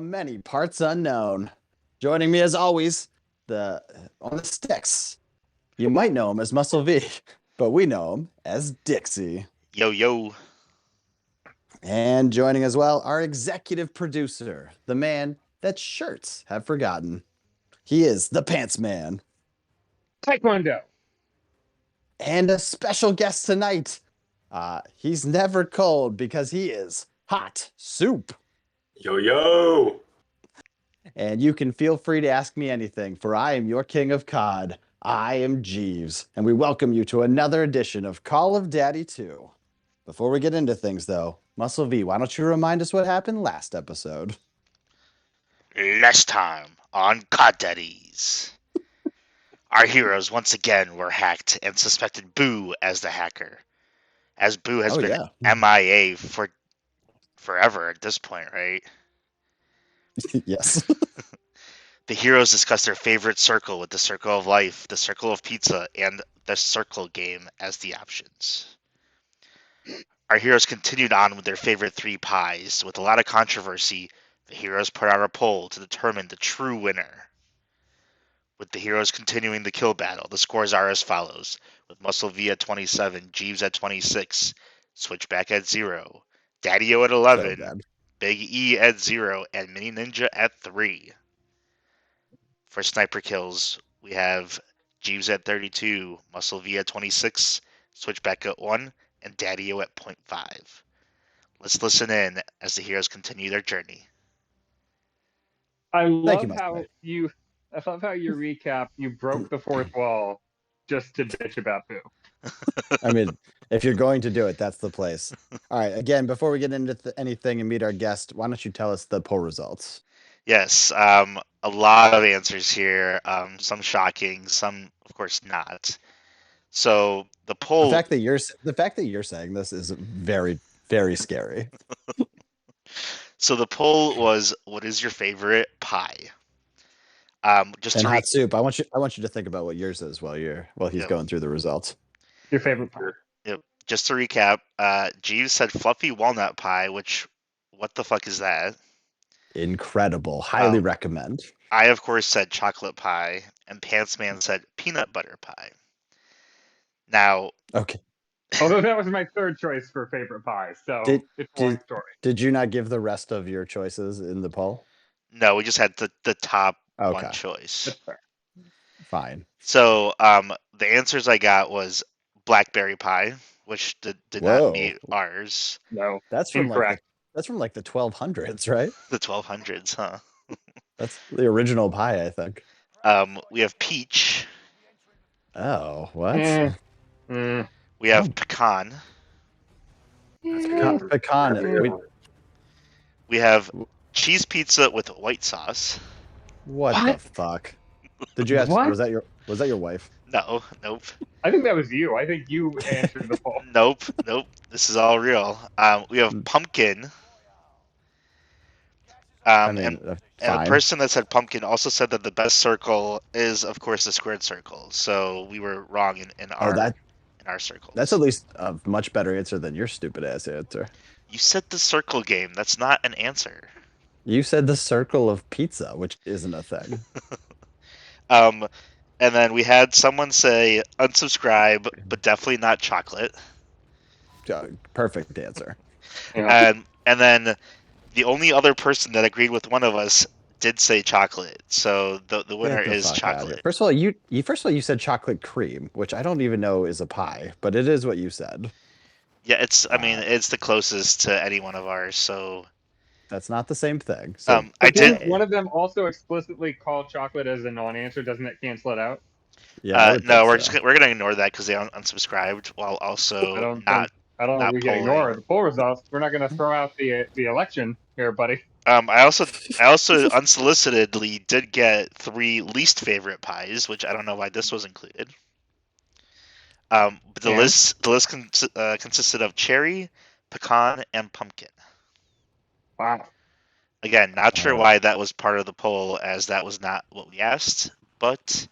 many parts unknown. Joining me as always, on the sticks. You might know him as Muscle V, but we know him as Dixie. Yo, yo. And joining as well, our executive producer, the man that shirts have forgotten. He is the Pants Man. Taekwondo. And a special guest tonight. He's never cold because he is hot soup. Yo, yo. And you can feel free to ask me anything, for I am your king of COD. I am Jeeves, and we welcome you to another edition of Call of Daddy 2. Before we get into things, though, Muscle V, why don't you remind us what happened last episode? Last time on CoD Daddies. Our heroes once again were hacked and suspected Boo as the hacker. As Boo has been MIA for forever at this point, right? Yes. The heroes discussed their favorite circle with the circle of life, the circle of pizza, and the circle game as the options. Our heroes continued on with their favorite 3 pies. With a lot of controversy, the heroes put out a poll to determine the true winner. With the heroes continuing the kill battle, the scores are as follows. With Muscle V at 27, Jeeves at 26, Switchback at 0, Daddy-O at 11, So Big E at 0, and Mini Ninja at 3. For sniper kills, we have Jeeves at 32, Muscle V at 26, Switchback at 1, and Daddy-O at 0.5. Let's listen in as the heroes continue their journey. I love how your recap, you broke the fourth wall just to bitch about Boo. I mean, if you're going to do it, that's the place. All right, again, before we get into anything and meet our guest, why don't you tell us the poll results? Yes, a lot of answers here. Some shocking, some, of course, not. So the poll. The fact that you're saying this is very, very scary. So the poll was, what is your favorite pie? Hot soup. I want you to think about what yours is while he's going through the results. Your favorite pie. Yep. Just to recap, Jeeves said fluffy walnut pie, which, what the fuck is that? Incredible. Highly recommend. I, of course, said chocolate pie, and Pantsman said peanut butter pie. Now... Okay. Although that was my third choice for favorite pie, so it's a long story. Did you not give the rest of your choices in the poll? No, we just had the top one choice. That's fair. Fine. So the answers I got was blackberry pie, which did not meet ours. No, that's from incorrect. That's from like the 1200s, right? The 1200s, huh? That's the original pie, I think. We have peach. Oh, what? We have pecan. Pecan. We have cheese pizza with white sauce. What the fuck? Did you ask? Was that your wife? No, nope. I think that was you. I think you answered the poll. Nope. This is all real. We have pumpkin. And the person that said pumpkin also said that the best circle is, of course, the squared circle. So we were wrong in our circle. That's at least a much better answer than your stupid ass answer. You said the circle game. That's not an answer. You said the circle of pizza, which isn't a thing. And then we had someone say unsubscribe, but definitely not chocolate. Perfect answer. Yeah. And then the only other person that agreed with one of us did say chocolate. So the winner is chocolate. First of all, you said chocolate cream, which I don't even know is a pie, but it is what you said. Yeah, it's the closest to any one of ours, so that's not the same thing. So one of them also explicitly called chocolate as a non-answer. Doesn't it cancel it out? Yeah. No, we're gonna ignore that because they unsubscribed while also I don't know if we can ignore the poll results. We're not going to throw out the election here, buddy. I also unsolicitedly did get 3 least favorite pies, which I don't know why this was included. But the list consisted of cherry, pecan, and pumpkin. Wow. Again, not sure why that was part of the poll, as that was not what we asked, but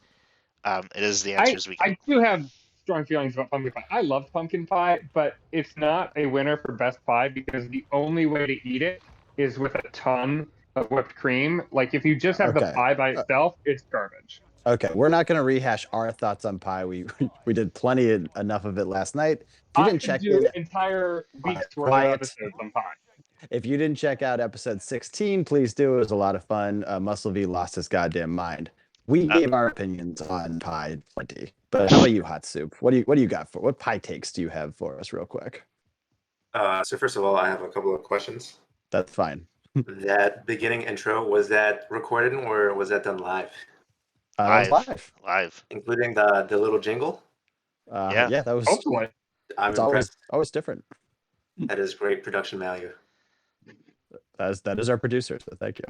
it is the answers we got. I do have strong feelings about pumpkin pie. I love pumpkin pie, but it's not a winner for best pie because the only way to eat it is with a tongue of whipped cream. Like if you just have the Okay. pie by itself, it's garbage. Okay, we're not going to rehash our thoughts on pie. We did enough of it last night. If you I didn't could check do in, entire weeks worth of quiet. episodes on pie. If you didn't check out episode 16, please do. It was a lot of fun. Muscle V lost his goddamn mind. We gave our opinions on pie plenty. But how about you, Hot Soup? What do you got for what pie takes do you have for us, real quick? So first of all, I have a couple of questions. That's fine. That beginning intro, was that recorded or was that done live? That's live. Live. Including the little jingle? Yeah, that was. Hopefully. I'm It's impressed. always different. That is great production value. That is our producer. So thank you.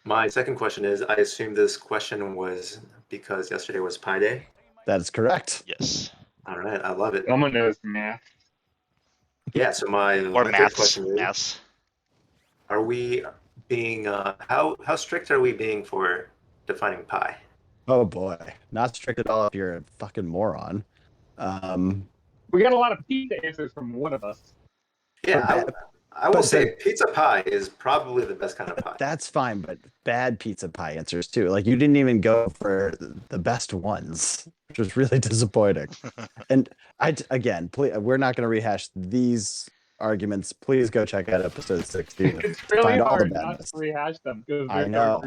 My second question is, I assume this question was because yesterday was Pi Day? That is correct. Yes. All right, I love it. Someone knows math. Yeah, so my Or third maths. question is, Maths. are we being, how strict are we being for defining pi? Oh boy, not strict at all if you're a fucking moron. We got a lot of pizza answers from one of us. Yeah, I will say pizza pie is probably the best kind of pie. That's fine, but bad pizza pie answers too. Like you didn't even go for the best ones, which was really disappointing. And we're not going to rehash these arguments. Please go check out episode 16. It's really Find all the hard not badness. to rehash them because I know.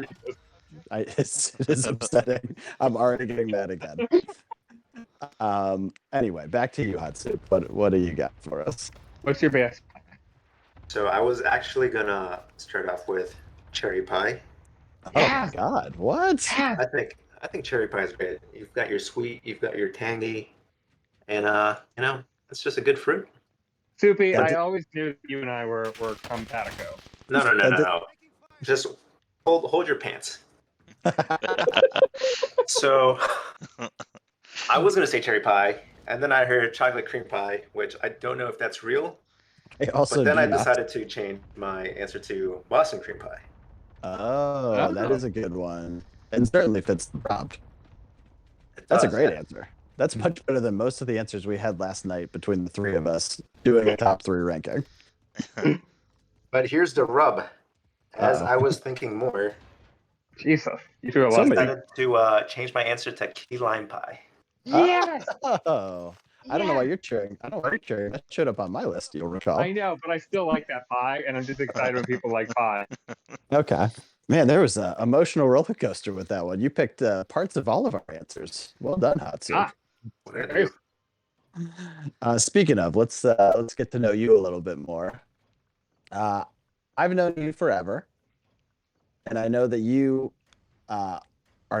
It is upsetting. I'm already getting mad again. Anyway, back to you, Hot Soup. What do you got for us? What's your best? So I was actually gonna start off with cherry pie. Yeah. Oh my God, what? Yeah. I think cherry pie is great. You've got your sweet, you've got your tangy, and it's just a good fruit. Soupy, I always knew that you and I were compatico. No. Just hold your pants. So I was gonna say cherry pie, and then I heard chocolate cream pie, which I don't know if that's real. But then I decided to change my answer to Boston cream pie. Oh, that is a good one, and certainly fits the prompt. That's a great answer. That's much better than most of the answers we had last night between the three of us doing a top 3 ranking. But here's the rub. As I was thinking more, Jesus, you do a lot. I decided to change my answer to key lime pie. Yes. Oh, I don't know why you're cheering. I don't know why you're cheering. That showed up on my list. You'll recall. I know, but I still like that pie, and I'm just excited when people like pie. Okay, man, there was an emotional roller coaster with that one. You picked parts of all of our answers. Well done, Hot Soup. Speaking of, let's get to know you a little bit more. I've known you forever, and I know that you are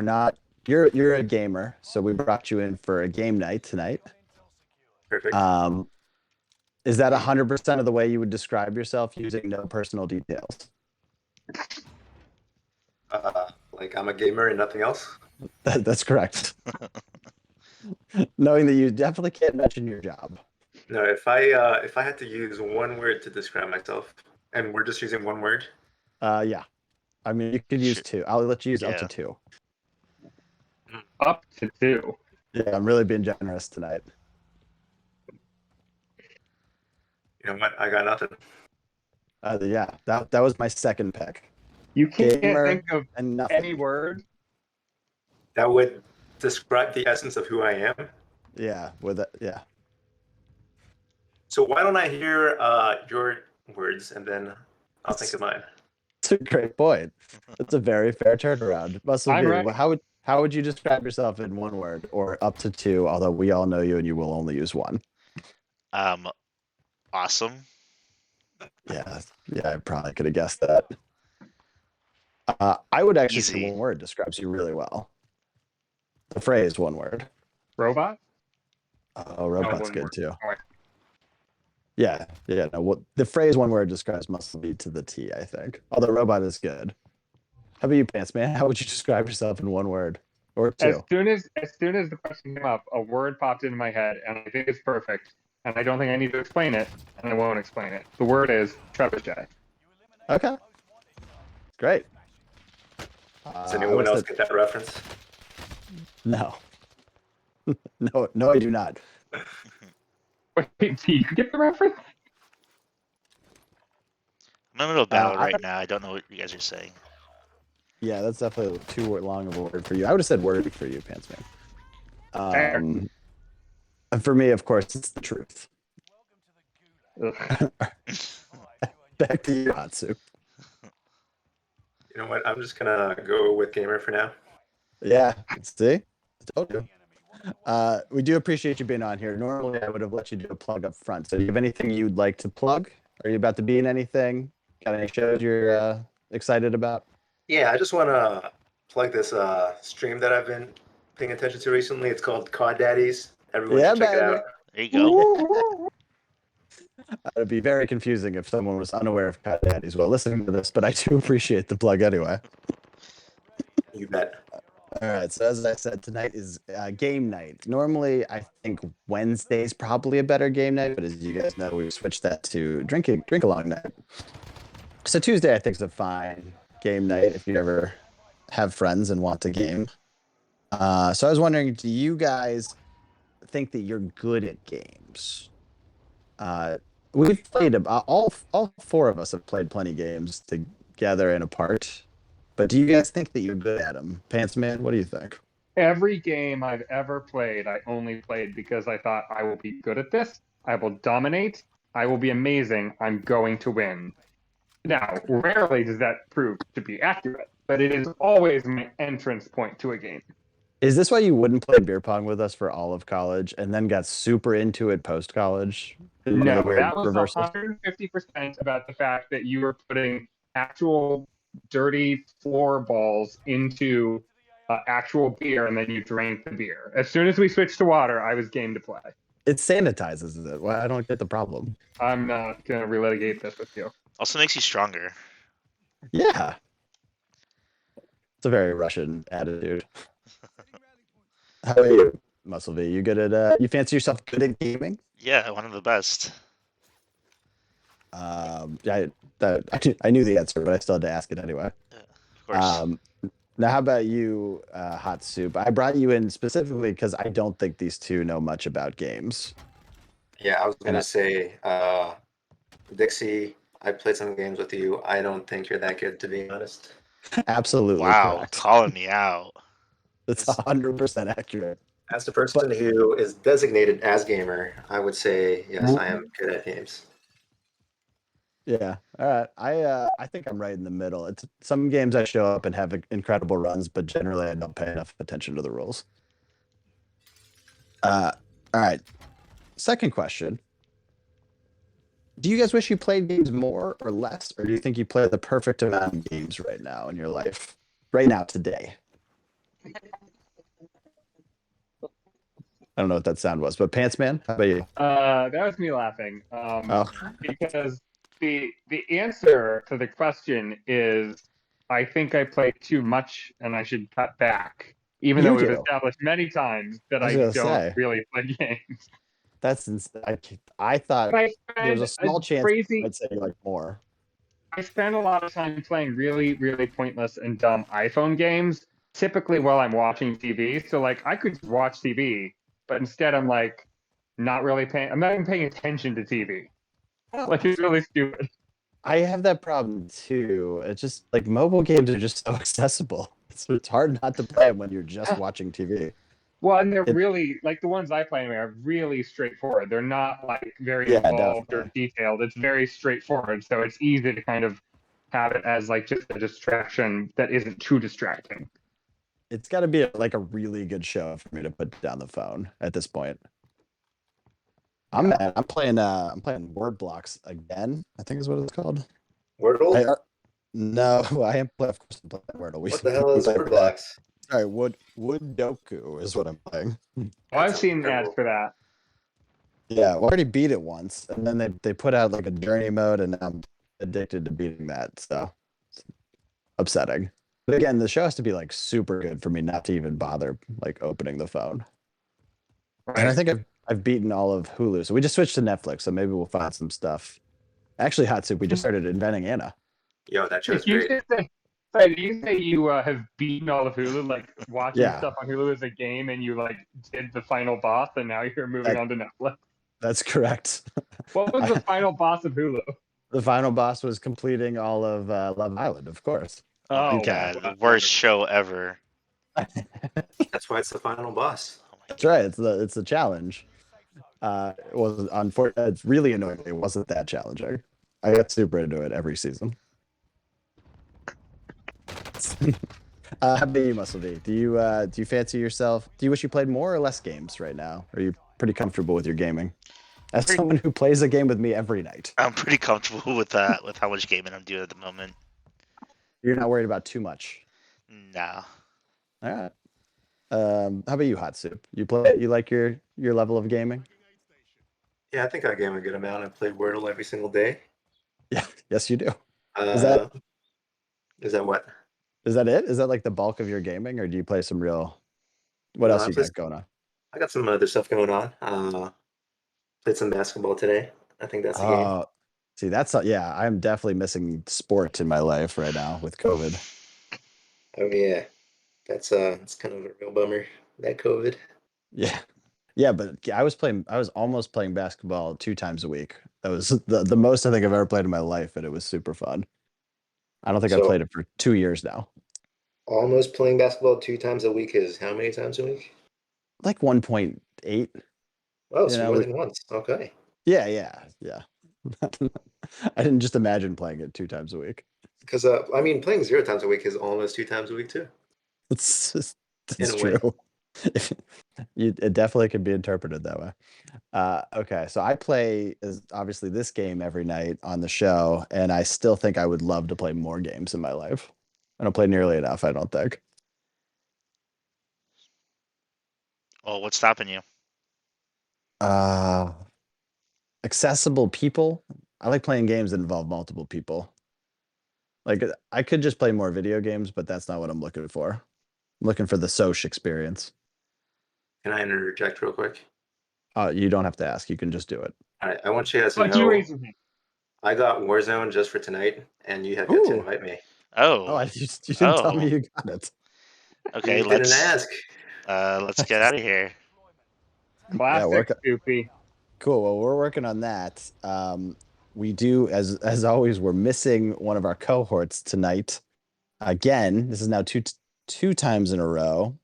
not. You're a gamer, so we brought you in for a game night tonight. Perfect. Is that 100% of the way you would describe yourself using no personal details? Like I'm a gamer and nothing else? That's correct. Knowing that you definitely can't mention your job. No, if I had to use one word to describe myself, and we're just using one word. Yeah. I mean, you could use 2. I'll let you use up to 2. Up to 2. Yeah, I'm really being generous tonight. You know what? I got nothing. Yeah, that was my second pick. You can't Gamer think of and nothing. any word that would describe the essence of who I am. Yeah, with it. Yeah. So why don't I hear your words and then I'll think of mine. That's a great point. That's a very fair turnaround. Muscle V, right. how would you describe yourself in one word or up to 2? Although we all know you and you will only use 1. Awesome. Yeah, I probably could have guessed that. I would actually say one word describes you really well. The phrase one word. Robot? Oh, robot's good too. All right. Yeah. No, the phrase one word describes Muscle V to the T, I think. Although robot is good. How about you, Pants Man? How would you describe yourself in one word or 2? As soon as the question came up, a word popped into my head, and I think it's perfect. And I don't think I need to explain it, and I won't explain it. The word is trebuchet. Okay. Great. Does anyone else get that reference? No. No, I do not. Wait, do you get the reference? I'm in a little battle I- right now. I don't know what you guys are saying. Yeah, that's definitely too long of a word for you. I would have said wordy for you, Pants Fair. Man. And for me, of course, it's the truth. Ugh. Back to you, Hatsu. You know what? I'm just gonna go with gamer for now. Yeah, see? I told you. We do appreciate you being on here. Normally, I would have let you do a plug up front. So, do you have anything you'd like to plug? Are you about to be in anything? Got any shows you're excited about? Yeah, I just want to plug this stream that I've been paying attention to recently. It's called CoD Daddies. Everyone Yeah, should check it baby. out. There you go. It would be very confusing if someone was unaware of CoD Daddies while listening to this, but I do appreciate the plug anyway. You bet. All right, so as I said, tonight is game night. Normally, I think Wednesday's probably a better game night, but as you guys know, we've switched that to drink along night. So Tuesday, I think, is a fine game night if you ever have friends and want to game. So I was wondering, do you guys think that you're good at games? We've played all four of us have played plenty of games together and apart. But do you guys think that you're good at them? Pants Man, what do you think? Every game I've ever played, I only played because I thought I will be good at this. I will dominate. I will be amazing. I'm going to win. Now, rarely does that prove to be accurate, but it is always my entrance point to a game. Is this why you wouldn't play beer pong with us for all of college and then got super into it post college? No, that was 150% about the fact that you were putting actual dirty floor balls into actual beer and then you drank the beer. As soon as we switched to water, I was game to play. It sanitizes it. Well, I don't get the problem. I'm not going to relitigate this with you. Also makes you stronger. Yeah. It's a very Russian attitude. How about you, Muscle V? You good at you fancy yourself good at gaming? Yeah, one of the best. I knew the answer, but I still had to ask it anyway. Of course. Now, how about you, Hot Soup? I brought you in specifically because I don't think these two know much about games. Yeah, I was gonna say, Dixie, I played some games with you. I don't think you're that good, to be honest. Absolutely Wow, correct. calling me out. That's 100% accurate. As the person who is designated as gamer, I would say yes, I am good at games. Yeah. All right. I think I'm right in the middle. It's some games I show up and have incredible runs, but generally I don't pay enough attention to the rules. All right. Second question. Do you guys wish you played games more or less, or do you think you play the perfect amount of games right now in your life? Right now, today. I don't know what that sound was, but Pants Man, how about you? That was me laughing. Oh, Because the answer to the question is I think I play too much and I should cut back. Even You though we've do. established many times that I was I gonna don't say. really play games. that's I thought But I there was a spend small chance crazy. I'd say like more. I spend a lot of time playing really, really pointless and dumb iPhone games, typically while I'm watching TV. So like I could watch TV, but instead I'm like I'm not even paying attention to TV. Like it's really stupid. I have that problem too. It's just like mobile games are just so accessible. It's hard not to play them when you're just watching TV. Well, and they're really like the ones I play anyway are really straightforward. They're not like very Yeah, involved or definitely. detailed. It's very straightforward, so it's easy to kind of have it as like just a distraction that isn't too distracting. It's got to be like a really good show for me to put down the phone at this point. I'm playing Word Blocks again. I think is what it's called. Wordle? No, I am of course I'm playing Wordle. What the hell is word blocks? Sorry, Wood Doku is what I'm playing. Well, I've sounds seen terrible. ads for that. Yeah, well, I already beat it once, and then they put out like a journey mode, and I'm addicted to beating that. So it's upsetting. But again, the show has to be like super good for me not to even bother like opening the phone. And I Right? think I've beaten all of Hulu, so we just switched to Netflix. So maybe we'll find some stuff. Actually, Hot Soup, we just started inventing Anna. Yo, that show's Did you great. say, sorry, did you say you have beaten all of Hulu, like watching Yeah. stuff on Hulu as a game, and you like did the final boss, and now you're moving on to Netflix? That's correct. What was the final boss of Hulu? The final boss was completing all of Love Island, of course. Oh my Oh, god, wow. the worst show ever. That's why it's the final boss. Oh my That's right. It's a challenge. It was unfortunate. It's really annoying. It wasn't that challenging. I got super into it every season. How about you, Muscle V? Do you fancy yourself? Do you wish you played more or less games right now? Are you pretty comfortable with your gaming? As Pretty- someone who plays a game with me every night, I'm pretty comfortable with that, with how much gaming I'm doing at the moment. you're not worried about too much. Nah. All right. How about you, Hot Soup? You play? You like your level of gaming? Yeah, I think I game a good amount. I play Wordle every single day. Yeah. Yes, you do. Is Uh, is that what? Is that it? Is that like the bulk of your gaming, or do you play some real? What No, else you got going on? I got some other stuff going on. Played some basketball today. I think that's the game. See, yeah. I'm definitely missing sport in my life right now with COVID. Oh yeah, it's kind of a real bummer, that COVID. Yeah, yeah, but I was playing. I was almost playing basketball 2 times a week. That was the most I think I've ever played in my life, and it was super fun. I don't think I've So played it for 2 years now. almost playing basketball 2 times a week is how many times a week? Like 1.8. Oh, You so know, more than once. Okay. yeah. I didn't just imagine playing it 2 times a week. Because I mean, playing 0 times a week is almost 2 times a week too, in It's a way. true. It definitely can be interpreted that way. Okay, so I play obviously this game every night on the show, and I still think I would love to play more games in my life. I don't play nearly enough, I don't think. Well, what's stopping you? Uh, Accessible people. I like playing games that involve multiple people. Like I could just play more video games, but that's not what I'm looking for. I'm looking for the social experience. Can I interject real quick? You don't have to ask. You can just do it. All right, I want you guys to But you know raise your hand. I got Warzone just for tonight, and you have yet to Ooh. invite me. Oh, Oh, you didn't tell me oh. you got it. Okay, You didn't let's ask. get out of here. Yeah, Classic Soupy. cool. Well, we're working on that. We do, as always, we're missing one of our cohorts tonight. Again, this is now two times in a row.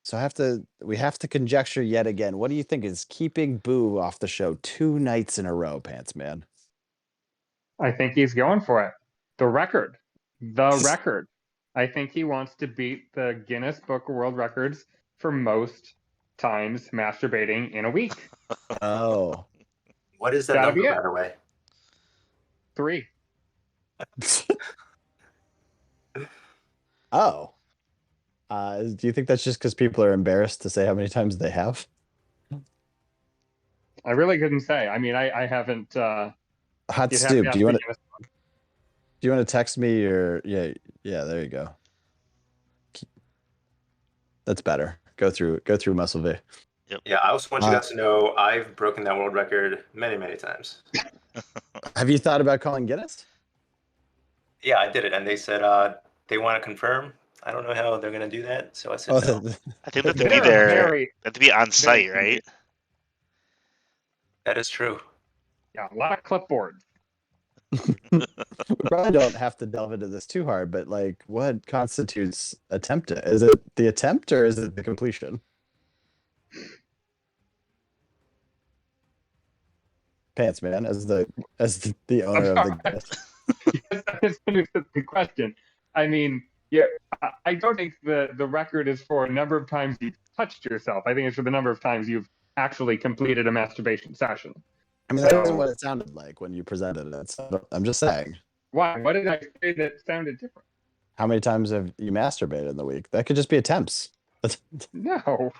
So we have to conjecture yet again. What do you think is keeping Boo off the show 2 nights in a row, Pants Man? I think he's going for it. The record. The record. I think he wants to beat the Guinness Book of World Records for most times masturbating in a week. Oh. What is that Gotta number, be it. by the way? 3. Oh. Do you think that's just because people are embarrassed to say how many times they have? I really couldn't say. I mean, I haven't. Hot You'd have to Stoop, ask do you the want to Guinness. text me your yeah, there you go. That's better. Go through Muscle V. Yeah, I also want you Uh, guys to know I've broken that world record many, many times. Have you thought about calling Guinness? Yeah, I did it, and they said they want to confirm. I don't know how they're gonna do that, so I said Oh, no. I think that to be They're there, very, they have to be on very site, right? That is true. yeah, a lot of clipboards. we probably don't have to delve into this too hard, but like, what constitutes attempt? Is it the attempt or is it the completion? Pants Man, as the owner of the Guinness. Yes, that is the question. I mean, yeah, I don't think the record is for a number of times you've touched yourself. I think it's for the number of times you've actually completed a masturbation session. I mean, that So- isn't what it sounded like when you presented it. So I'm just saying. Why? What did I say that sounded different? How many times have you masturbated in the week? That could just be attempts. No,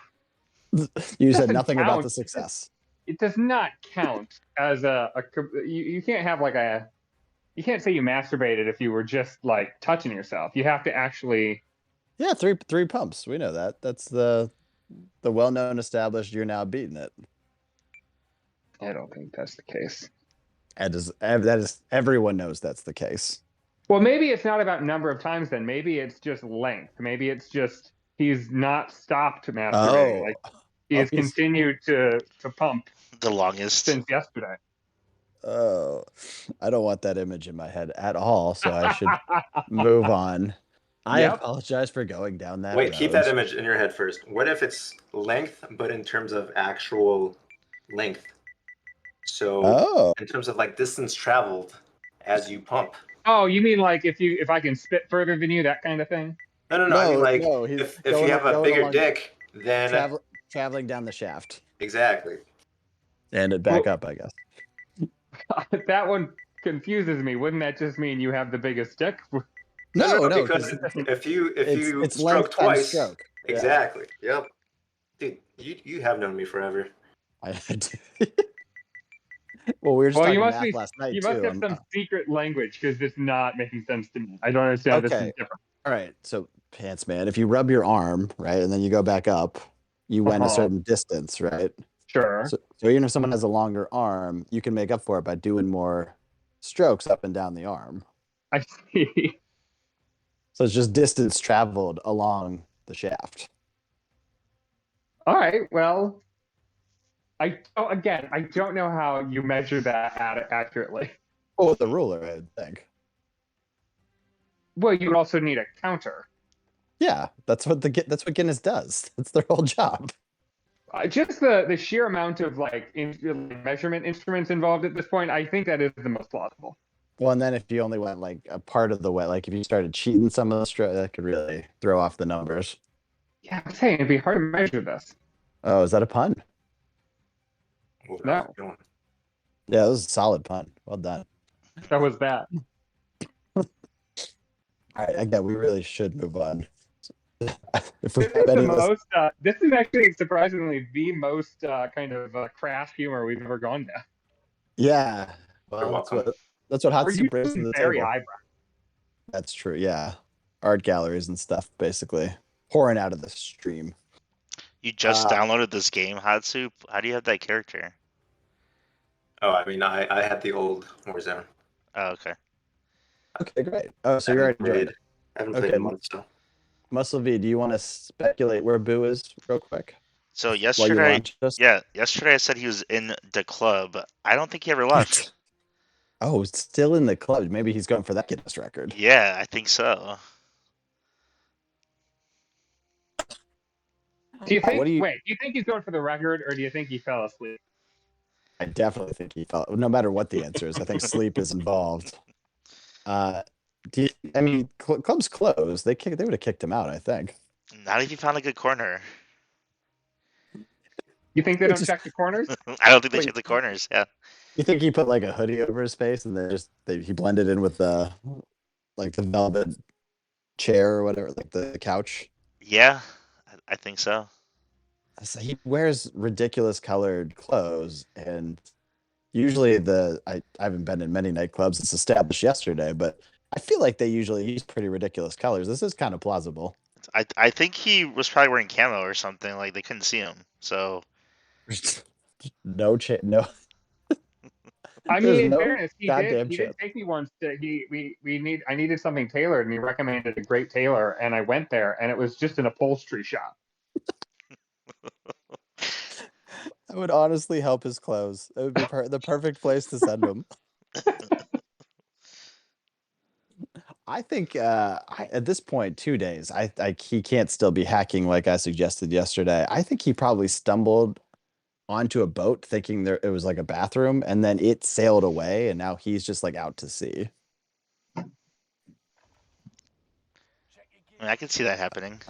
You said doesn't nothing about count. the success. it does not count as you can't have like you can't say you masturbated if you were just like touching yourself. You have to actually. Yeah, three pumps. We know that. That's the well-known established. You're now beating it. I don't think that's the case. That is everyone knows that's the case. Well, maybe it's not about number of times then. Maybe it's just length. Maybe it's just he's not stopped masturbating. Oh, Like he has continued to pump The longest. since yesterday. Oh, I don't want that image in my head at all, so I should move on. I Yep. apologize for going down that Wait, keep that road. image in your head first. What if it's length, but in terms of actual length? So Oh, in terms of like distance traveled as you pump. Oh, you mean like if I can spit further than you, that kind of thing? No. I mean like no, he's if you have a going bigger along, dick, then traveling down the shaft exactly. and it back up, I guess. That one confuses me. Wouldn't that just mean you have the biggest dick? No, Because if you it's stroke length times twice, stroke. Yeah. exactly. Yep. Dude, you have known me forever. I do. Well, we were just Well, talking math last night you must too. have some secret language because this is not making sense to me. I don't understand how this Okay. is different. All right. So, pants man, if you rub your arm, right, and then you go back up, you went a Uh-huh. certain distance, right? Sure. So even if someone has a longer arm, you can make up for it by doing more strokes up and down the arm. I see. So it's just distance traveled along the shaft. All right. Well, I don't know how you measure that accurately. Well, with the ruler, I would think. Well, you would also need a counter. Yeah, that's what Guinness does. That's their whole job. Just the sheer amount of like measurement instruments involved at this point, I think that is the most plausible. Well, and then if you only went like a part of the way, like if you started cheating some of the strokes, that could really throw off the numbers. Yeah, I'm saying it'd be hard to measure this. Oh, is that a pun? No, Yeah, that was a solid pun. Well done. that was that. All right, again, we really should move on. If we This have is the any most. This is actually surprisingly the most kind of crass humor we've ever gone down. yeah, well, You're welcome. that's what hot We're soup brings to using the very table. eyebrow. That's true. Yeah, art galleries and stuff, basically pouring out of the stream. You just downloaded this game, Hot Soup. How do you have that character? Oh, I mean, I had the old Warzone. Oh, okay. Okay, great. Oh, so you're already joined. I haven't played in months, so. Muscle V, do you want to speculate where Boo is real quick? So While you yesterday, launch this? yesterday I said he was in the club. I don't think he ever left. Oh, still in the club. Maybe he's going for that Guinness record. Yeah, I think so. Do you think? What do you- Wait, do you think he's going for the record, or do you think he fell asleep? I definitely think he felt. No matter what the answer is, I think sleep is involved. I mean, clubs closed. They would have kicked him out. I think. Not if you found a good corner. You think they don't check the corners? I don't think they Wait. check the corners. Yeah. You think he put like a hoodie over his face and then he blended in with the like the velvet chair or whatever, like the couch. Yeah, I think so. So he wears ridiculous colored clothes, and usually I haven't been in many nightclubs. It's established yesterday, but I feel like they usually use pretty ridiculous colors. This is kind of plausible. I think he was probably wearing camo or something. Like they couldn't see him. So No. I There's mean, in no fairness, he goddamn did chip. take me once to I needed something tailored, and he recommended a great tailor, and I went there, and it was just an upholstery shop. That would honestly help his clothes. It would be the perfect place to send him. I think at this point, 2 days, he can't still be hacking like I suggested yesterday. I think he probably stumbled onto a boat thinking it was like a bathroom, and then it sailed away, and now he's just like out to sea. I mean, I can see that happening.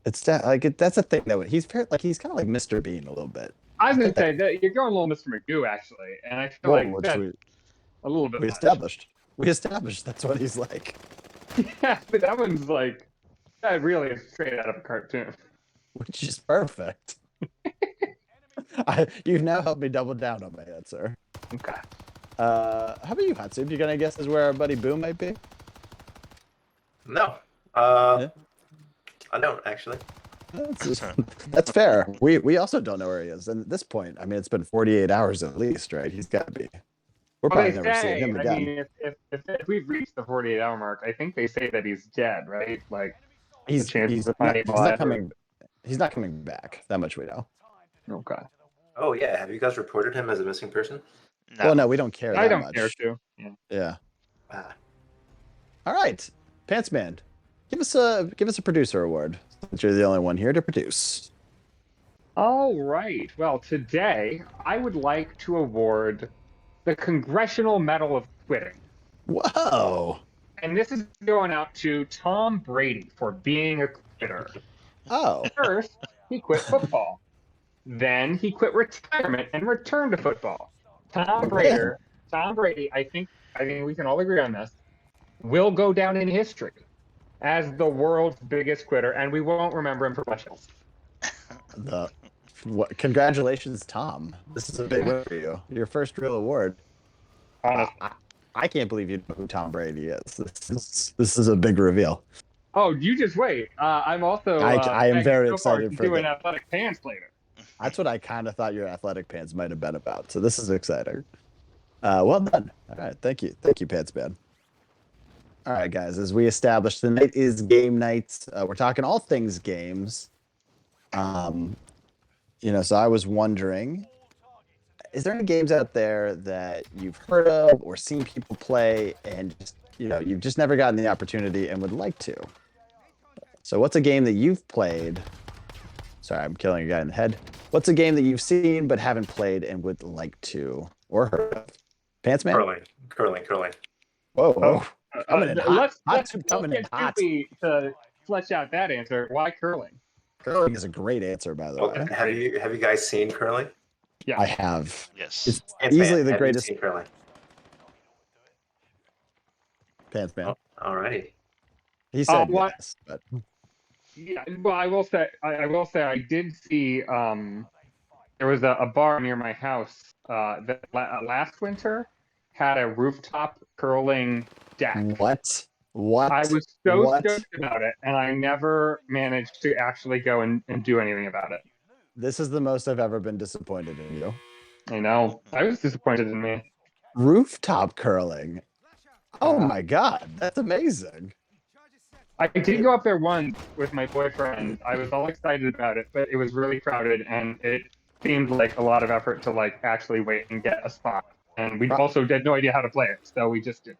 It's that's a thing that he's kind of like Mr. Bean a little bit. I was gonna say that you're going a little Mr. Magoo, actually, and I feel like that's a little bit. We established that's what he's like. Yeah, but that one's like that really is straight out of a cartoon. Which is perfect. You've now helped me double down on my answer. Okay. How about you, Hatsup? You gonna guess where our buddy Boo might be? No. Yeah. I don't actually. That's fair. We also don't know where he is. And at this point, I mean, it's been 48 hours at least, right? He's got to be. We're probably never seeing him again. I mean, if we've reached the 48-hour mark, I think they say that he's dead, right? Like he's not coming. He's not coming back. That much we know. Okay. Oh yeah, have you guys reported him as a missing person? No. Well, no, we don't care I that don't much. care to. Yeah. Yeah. Ah, All right, Pants Man, give us a producer award since you're the only one here to produce. All right. Well, today I would like to award the Congressional Medal of Quitting. Whoa. And this is going out to Tom Brady for being a quitter. Oh. First, he quit football. Then he quit retirement and returned to football. Tom Brady, I think we can all agree on this, will go down in history as the world's biggest quitter, and we won't remember him for much else. Congratulations, Tom. This is a big win for you. Your first real award. Honestly. I can't believe you know who Tom Brady is. This is a big reveal. Oh, you just wait. I'm also I am very so far excited to for do an that. athletic pants later. That's what I kind of thought your athletic pants might have been about. So this is exciting. Well done. All right, thank you, Pants Man. All right, guys. As we established, the night is game night. We're talking all things games. So I was wondering, is there any games out there that you've heard of or seen people play and just, you've just never gotten the opportunity and would like to? So what's a game that you've played? Sorry, I'm killing a guy in the head. What's a game that you've seen but haven't played and would like to or heard of? Pants Man? curling. Whoa. Coming in hot. Let's Coming in get hot. Soupy to flesh out that answer. Why curling? Curling is a great answer, by the way. Have you guys seen curling? Yeah. I have. Yes. It's Pants easily Man, the have you greatest. seen curling? Pants Man. Alrighty. He said what? yes, but Yeah, well, I will say I did see there was a bar near my house that last winter had a rooftop curling deck. what? I was so stoked about it, and I never managed to actually go and do anything about it. This is the most I've ever been disappointed in you. I know. I was disappointed in me. Rooftop curling. Oh my God, that's amazing. I did go up there once with my boyfriend. I was all excited about it, but it was really crowded, and it seemed like a lot of effort to actually wait and get a spot. And we also had no idea how to play it, so we just didn't.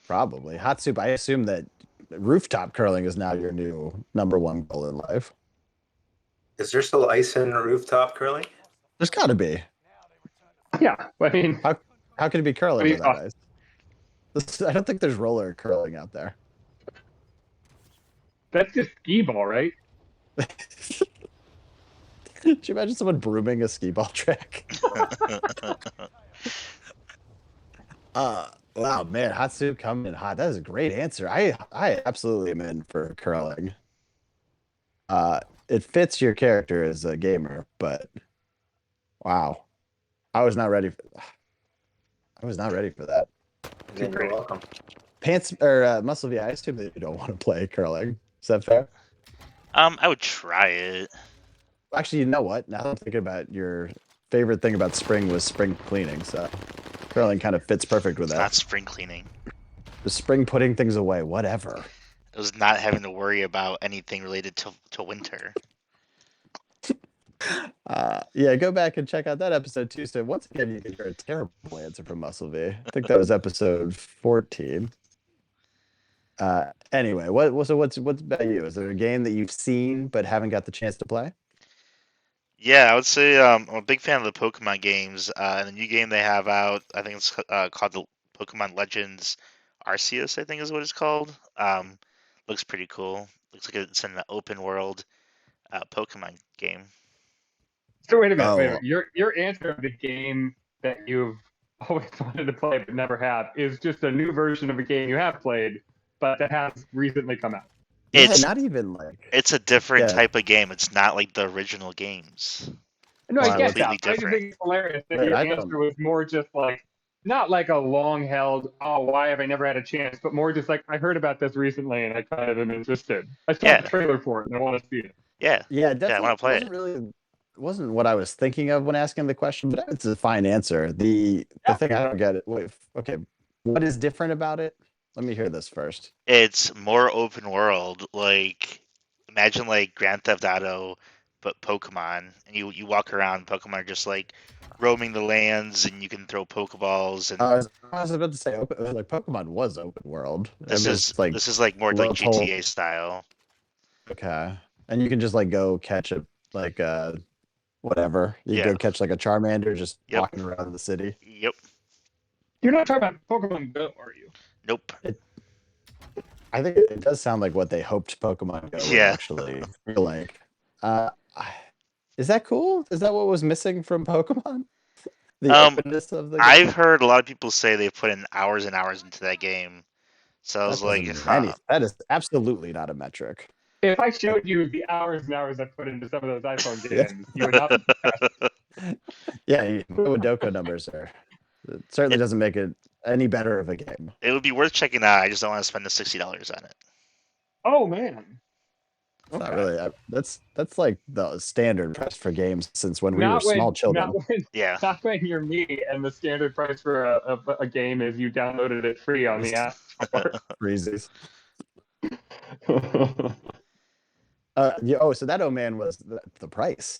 Probably. Hot Soup, I assume that rooftop curling is now your new #1 goal in life. Is there still ice in rooftop curling? There's got to be. Yeah, I mean, how could it be curling I mean, without ice? I don't think there's roller curling out there. that's just skee ball, right? Could you imagine someone brooming a skee ball track? Wow, man, Hot Soup coming in hot. That is a great answer. I absolutely am in for curling. It fits your character as a gamer, but wow, I was not ready for that. You're welcome. Pants or Muscle V, I assume that you don't want to play curling. Is that fair? I would try it. Actually, you know what? Now that I'm thinking about your favorite thing about spring was spring cleaning, so curling kind of fits perfect with It's that. not spring cleaning. The spring putting things away, whatever. It was not having to worry about anything related to winter. Yeah, go back and check out that episode too. So once again, you can hear a terrible answer from Muscle V. I think that was episode 14. Anyway, what's about you? Is there a game that you've seen but haven't got the chance to play? Yeah, I would say I'm a big fan of the Pokemon games. And the new game they have out, I think it's called the Pokemon Legends Arceus, I think is what it's called. Looks pretty cool. Looks like it's an open world Pokemon game. So wait a minute. Your answer of the game that you've always wanted to play but never have is just a new version of a game you have played, but that has recently come out. It's not even like it's a different type of game. It's not like the original games. No, I get that. Completely I just different. think it's hilarious that Wait, your I answer don't- was more just not like a long held, oh, why have I never had a chance, but more just like, I heard about this recently and I kind of am interested. I saw the trailer for it and I want to see it. Yeah. Yeah, I want to play it. Wasn't what I was thinking of when asking the question, but it's a fine answer. The thing I don't get it. Wait, okay, what is different about it? Let me hear this first. It's more open world. Like, imagine like Grand Theft Auto but Pokemon, and you walk around. Pokemon are just like roaming the lands, and you can throw Pokeballs. And I was about to say, like Pokemon was open world. I this mean, is it's like this is like more like it's whole GTA style. okay, and you can just like go catch a like whatever. You Yeah. go catch like a Charmander just Yep. walking around the city. Yep. You're not talking about Pokemon Go, are you? Nope. I think it does sound like what they hoped Pokemon Go would Yeah. actually feel like. Uh, is that cool? Is that what was missing from Pokemon? The openness of the game? I've heard a lot of people say they put in hours and hours into that game. So I That was doesn't like, mean huh. anything. That is absolutely not a metric. If I showed you the hours and hours I put into some of those iPhone Yeah. games, you would not be impressed. Yeah, you know what Doko numbers are. It certainly doesn't make it any better of a game. It would be worth checking out. I just don't want to spend the $60 on it. Oh man. It's not really. That's like the standard price for games since when we were Not small children. Yeah. Not when you're me and the standard price for a game is you downloaded it free on the App Store. Freezes. So that old man was the price.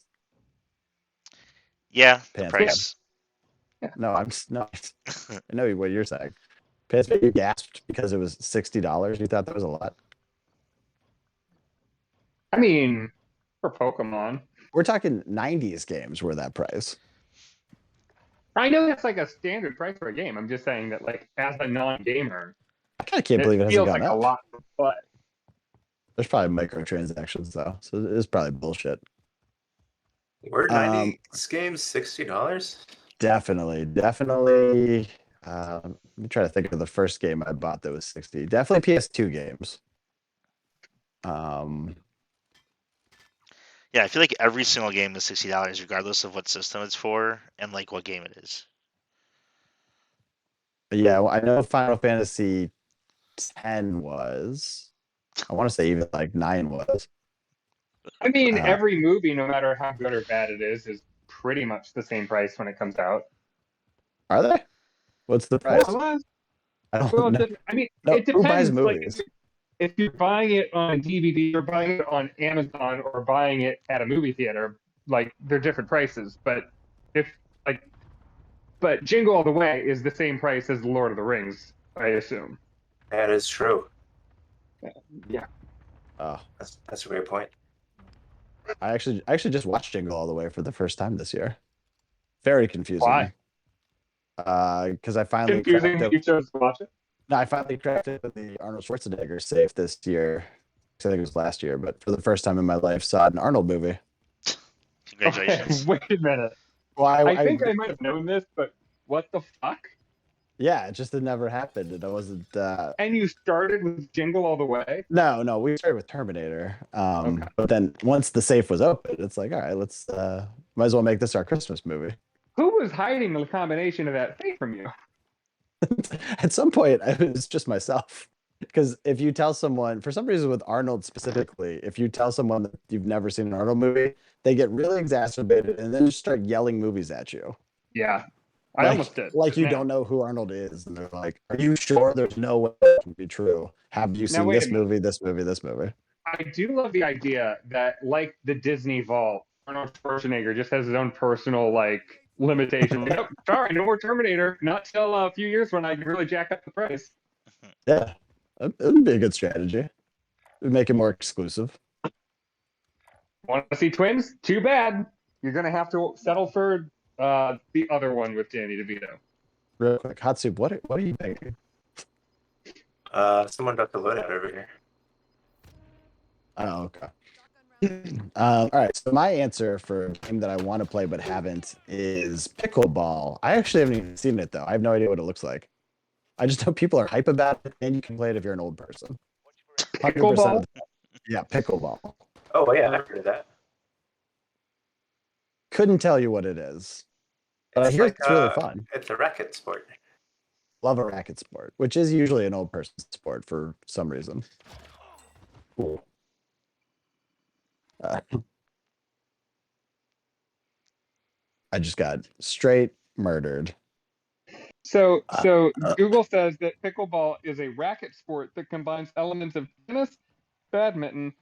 Yeah, the Pants. price. No, I'm just not. I know what you're saying. Pants, you gasped because it was $60. You thought that was a lot. I mean, for Pokemon. We're talking 90s games were that price. I know that's like a standard price for a game. I'm just saying that, like, as a non-gamer, I kind of can't believe it hasn't feels gone like up. a lot to play. There's probably microtransactions though, so it is probably bullshit. Were 90s games $60? Definitely. Let me try to think of the first game I bought that was 60. Definitely PS2 games. Yeah, I feel like every single game is $60, regardless of what system it's for and like what game it is. Yeah, well, I know Final Fantasy 10 was. I want to say even like 9 was. I mean, every movie, no matter how good or bad it is pretty much the same price when it comes out. Are they? What's the price? Well, I don't know. I mean, No, it who buys depends. Like, movies? if you're buying it on DVD or buying it on Amazon or buying it at a movie theater, like, they're different prices. But but Jingle All the Way is the same price as Lord of the Rings, I assume. That is true. Yeah. Oh, That's a great point. I actually just watched Jingle All the Way for the first time this year. Very confusing. Why? Because I finally Confusing that you chose to watch it? No, I finally cracked it with the Arnold Schwarzenegger safe this year. I think it was last year, but for the first time in my life, saw an Arnold movie. Congratulations. Okay, wait a minute. Well, I think I might have known this, but what the fuck? Yeah, it just had never happened, and I wasn't. And you started with Jingle All the Way? No, we started with Terminator. Okay. But then once the safe was open, it's like, all right, let's might as well make this our Christmas movie. Who was hiding the combination of that safe from you? At some point, it's just myself. Because if you tell someone, for some reason with Arnold specifically, if you tell someone that you've never seen an Arnold movie, they get really exacerbated and then just start yelling movies at you. Yeah, I almost did. Like you don't know who Arnold is. And they're like, are you sure? There's no way that can be true. Have you seen this movie, this movie, this movie? I do love the idea that, like the Disney Vault, Arnold Schwarzenegger just has his own personal, like, limitation. Like, oh, sorry, no more Terminator. Not till a few years when I can really jack up the price. Yeah, it would be a good strategy. It would make it more exclusive. Want to see twins? Too bad. You're going to have to settle for the other one with Danny DeVito. Real quick, Hot Soup, what are you thinking? Someone got the loadout over here. Oh, okay. All right, so my answer for a game that I want to play but haven't is pickleball. I actually haven't even seen it though. I have no idea what it looks like. I just know people are hype about it, and you can play it if you're an old person. 100%. Pickleball? Yeah, pickleball. Oh, yeah, I've heard of that. Couldn't tell you what it is, but I hear it's really fun. It's a racket sport. Love a racket sport, which is usually an old person sport for some reason. Cool. I just got straight murdered. So Google says that pickleball is a racket sport that combines elements of tennis, badminton,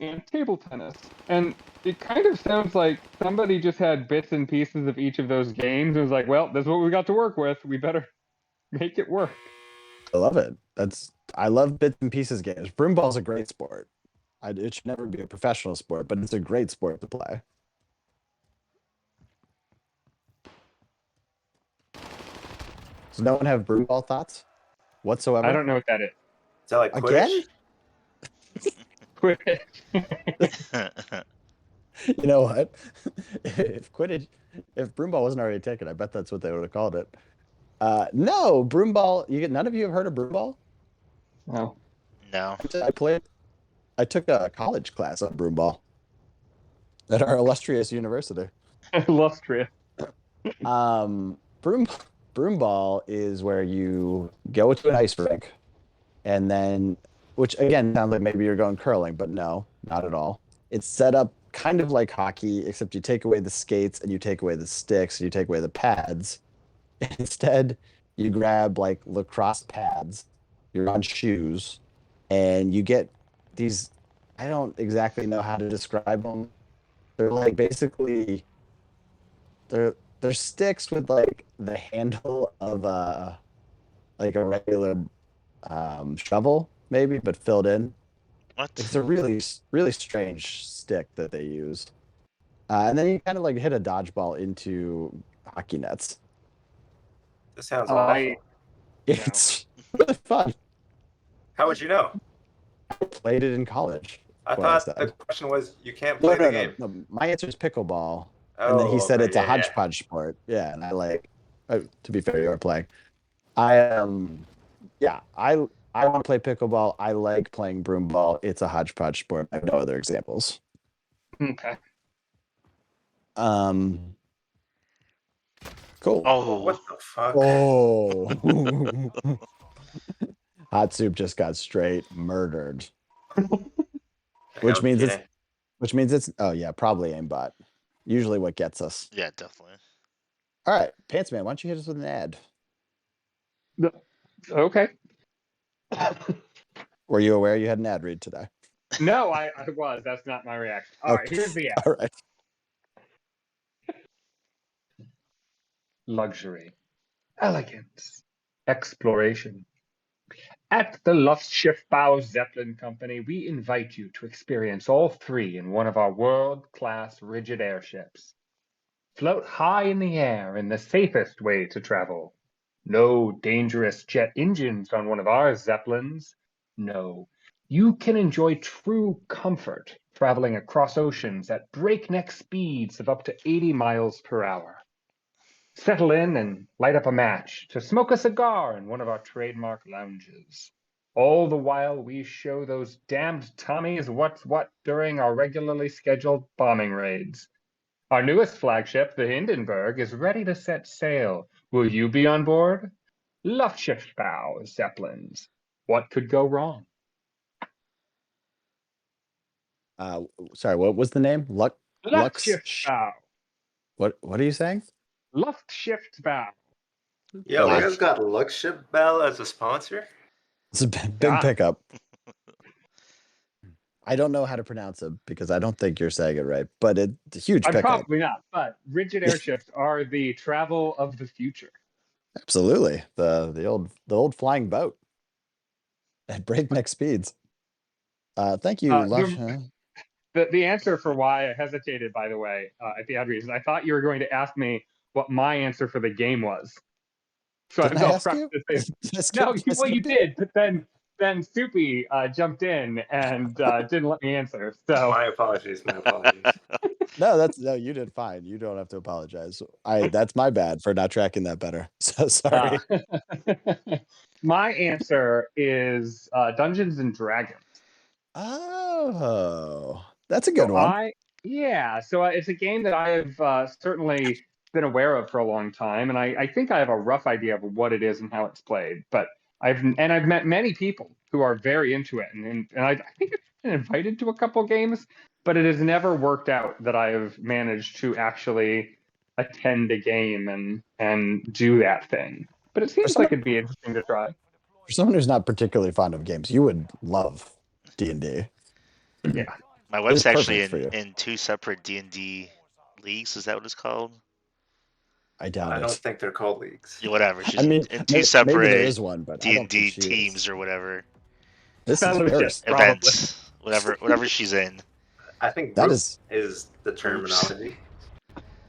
and table tennis. And it kind of sounds like somebody just had bits and pieces of each of those games and was like, well, that's what we got to work with. We better make it work. I love it. I love bits and pieces games. Broomball's a great sport. It should never be a professional sport, but it's a great sport to play. Does no one have broomball thoughts whatsoever? I don't know what that is. Is that like Again? Quidditch? Quidditch. You know what? If broomball wasn't already taken, I bet that's what they would have called it. No, broomball. None of you have heard of broomball? No. No. I took a college class on broomball at our illustrious university. Illustrious. Broomball is where you go to an ice rink, and then, which again sounds like maybe you're going curling, but no, not at all. It's set up kind of like hockey, except you take away the skates and you take away the sticks and you take away the pads. Instead, you grab like lacrosse pads, you're on shoes, and you get these. I don't exactly know how to describe them. They're like basically they're sticks with like the handle of a regular shovel maybe, but filled in. What? It's a really strange stick that they use. And then you kind of like hit a dodgeball into hockey nets. This sounds I awful. It's really fun. How would you know? I played it in college. I what I thought the said. question was you can't No, play no, the no, game. no. My answer is pickleball. Oh, And then he said okay, it's a yeah. hodgepodge sport. Yeah, and I like. To be fair, you are playing. I yeah, I want to play pickleball. I like playing broomball. It's a hodgepodge sport. I have no other examples. okay. Cool. Oh, What the fuck? Oh. Hot soup just got straight murdered. Which I'm means kidding. it's oh yeah, probably aimbot. Usually what gets us. yeah, definitely. All right, Pants Man, why don't you hit us with an ad? Okay. Were you aware you had an ad read today? No, I was. That's not my reaction. All right, here's the ad. All right. Luxury, elegance, exploration. At the Luftschiffbau Zeppelin Company, we invite you to experience all three in one of our world-class rigid airships. Float high in the air in the safest way to travel. No dangerous jet engines on one of our Zeppelins. No, you can enjoy true comfort traveling across oceans at breakneck speeds of up to 80 miles per hour. Settle in and light up a match to smoke a cigar in one of our trademark lounges. All the while we show those damned Tommies what's what during our regularly scheduled bombing raids. Our newest flagship, the Hindenburg, is ready to set sail. Will you be on board? Luftschiffbau Zeppelins. What could go wrong? Sorry, what was the name? Lux. Luftschiffbau. What are you saying? Luftschiffbau. Yo, Ah. you guys got Luxship Bell as a sponsor? It's a big Yeah. pickup. I don't know how to pronounce it because I don't think you're saying it right, but it's a huge I'm pickup. probably not, but rigid airships are the travel of the future. Absolutely. The old flying boat at breakneck speeds. Thank you, Lush. The answer for why I hesitated, by the way, at the ad read is I thought you were going to ask me what my answer for the game was. So Didn't I ask you? No, well, you did, but then Soupy jumped in and didn't let me answer. So My apologies. My apologies. No, you did fine. You don't have to apologize. That's my bad for not tracking that better. So sorry. My answer is Dungeons and Dragons. Oh, that's a good So one. So it's a game that I have certainly been aware of for a long time, and I think I have a rough idea of what it is and how it's played. But I've met many people who are very into it, and I think I've been invited to a couple games, but it has never worked out that I have managed to actually attend a game and do that thing. But it seems like it'd be interesting to try. For someone who's not particularly fond of games, you would love D&D. Yeah. My wife's It's actually perfect for you. in 2 separate D&D leagues. Is that what it's called? I doubt I don't it. think they're called leagues. Yeah, whatever. She's I mean, in 2 maybe there separate is one, but I don't think D&D she teams is. or whatever This is very. Fellowship, probably. events. Whatever she's in. I think That group is the terminology.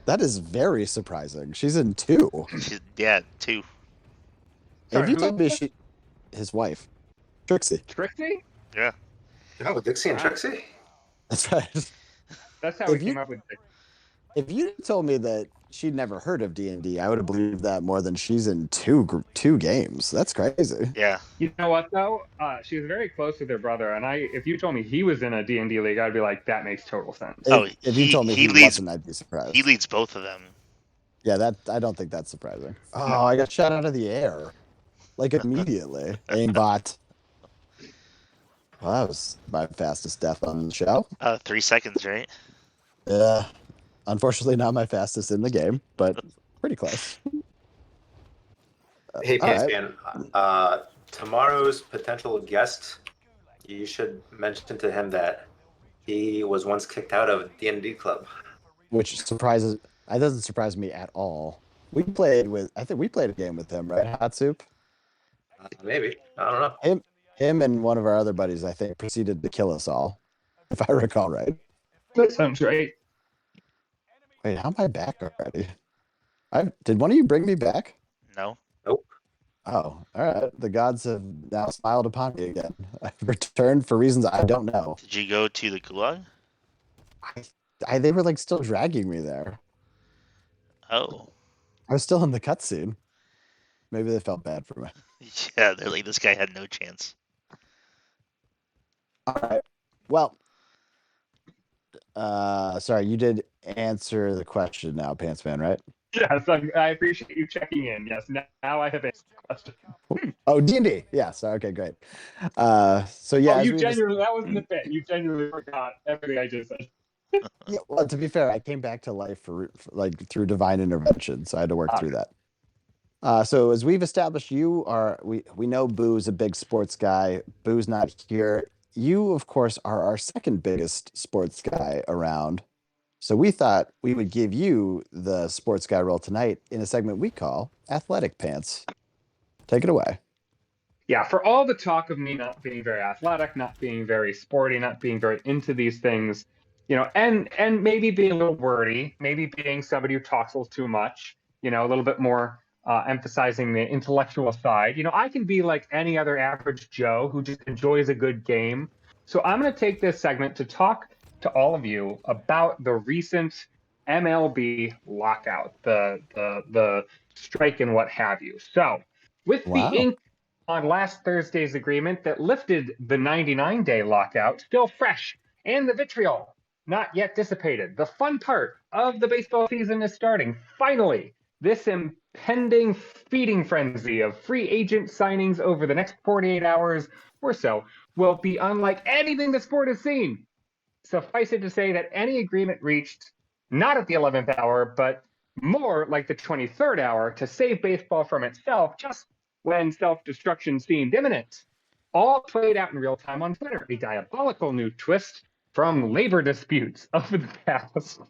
that is very surprising. She's in 2. She's 2. If Sorry, you who told is me his wife, Trixie. Trixie? Yeah. Oh, Dixie and Wow. Trixie? That's right. That's how If we you- came up with Trixie. If you told me that she'd never heard of D&D, I would have believed that more than she's in 2 games. That's crazy. Yeah. You know what though? She was very close with her brother, and if you told me he was in a D&D league, I'd be like, that makes total sense. If you told me he leads wasn't, I'd be surprised. he leads both of them. Yeah, I don't think that's surprising. Oh, I got shot out of the air. Like immediately. Aimbot. Well, that was my fastest death on the show. 3 seconds, right? Yeah. Unfortunately, not my fastest in the game, but pretty close. Hey, all Pants right. Man, tomorrow's potential guest, you should mention to him that he was once kicked out of D&D club. Which that doesn't surprise me at all. I think we played a game with him, right? Hot Soup? Maybe. I don't know. Him and one of our other buddies, I think, proceeded to kill us all, if I recall right. That sounds right. Wait, how am I back already? Did one of you bring me back? No. Nope. Oh, all right. The gods have now smiled upon me again. I've returned for reasons I don't know. Did you go to the gulag? They were like still dragging me there. Oh. I was still in the cutscene. Maybe they felt bad for me. Yeah, they're like, this guy had no chance. All right. Well, sorry, you did answer the question now, Pants Man, right? Yes, I appreciate you checking in. Yes, now I have answered the question. Oh, D&D. Yes. Okay, great. So yeah, Oh, as you we genuinely, that wasn't a bit. You genuinely forgot everything I just said. yeah, well, to be fair, I came back to life for like through divine intervention, so I had to work through that. So as we've established, we know Boo's a big sports guy. Boo's not here. You, of course, are our second biggest sports guy around. So we thought we would give you the sports guy role tonight in a segment we call Athletic Pants. Take it away. Yeah, for all the talk of me not being very athletic, not being very sporty, not being very into these things, and maybe being a little wordy, maybe being somebody who talks a little too much, a little bit more emphasizing the intellectual side. I can be like any other average Joe who just enjoys a good game. So I'm going to take this segment to talk to all of you about the recent MLB lockout, the strike and what have you. So with the Wow. ink on last Thursday's agreement that lifted the 99-day lockout still fresh and the vitriol not yet dissipated. The fun part of the baseball season is starting. Finally, this impending feeding frenzy of free agent signings over the next 48 hours or so will be unlike anything the sport has seen. Suffice it to say that any agreement reached not at the 11th hour, but more like the 23rd hour to save baseball from itself just when self-destruction seemed imminent, all played out in real time on Twitter, a diabolical new twist from labor disputes of the past.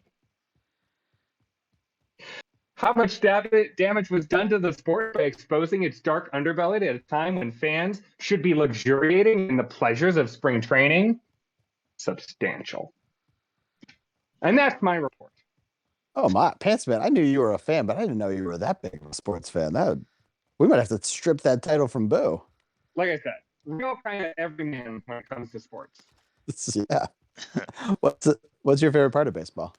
How much damage was done to the sport by exposing its dark underbelly at a time when fans should be luxuriating in the pleasures of spring training? Substantial. And that's my report. Oh my, Pants Man, I knew you were a fan, but I didn't know you were that big of a sports fan. We might have to strip that title from Boo. Like I said, real kind of everyman when it comes to sports. Yeah. What's your favorite part of baseball?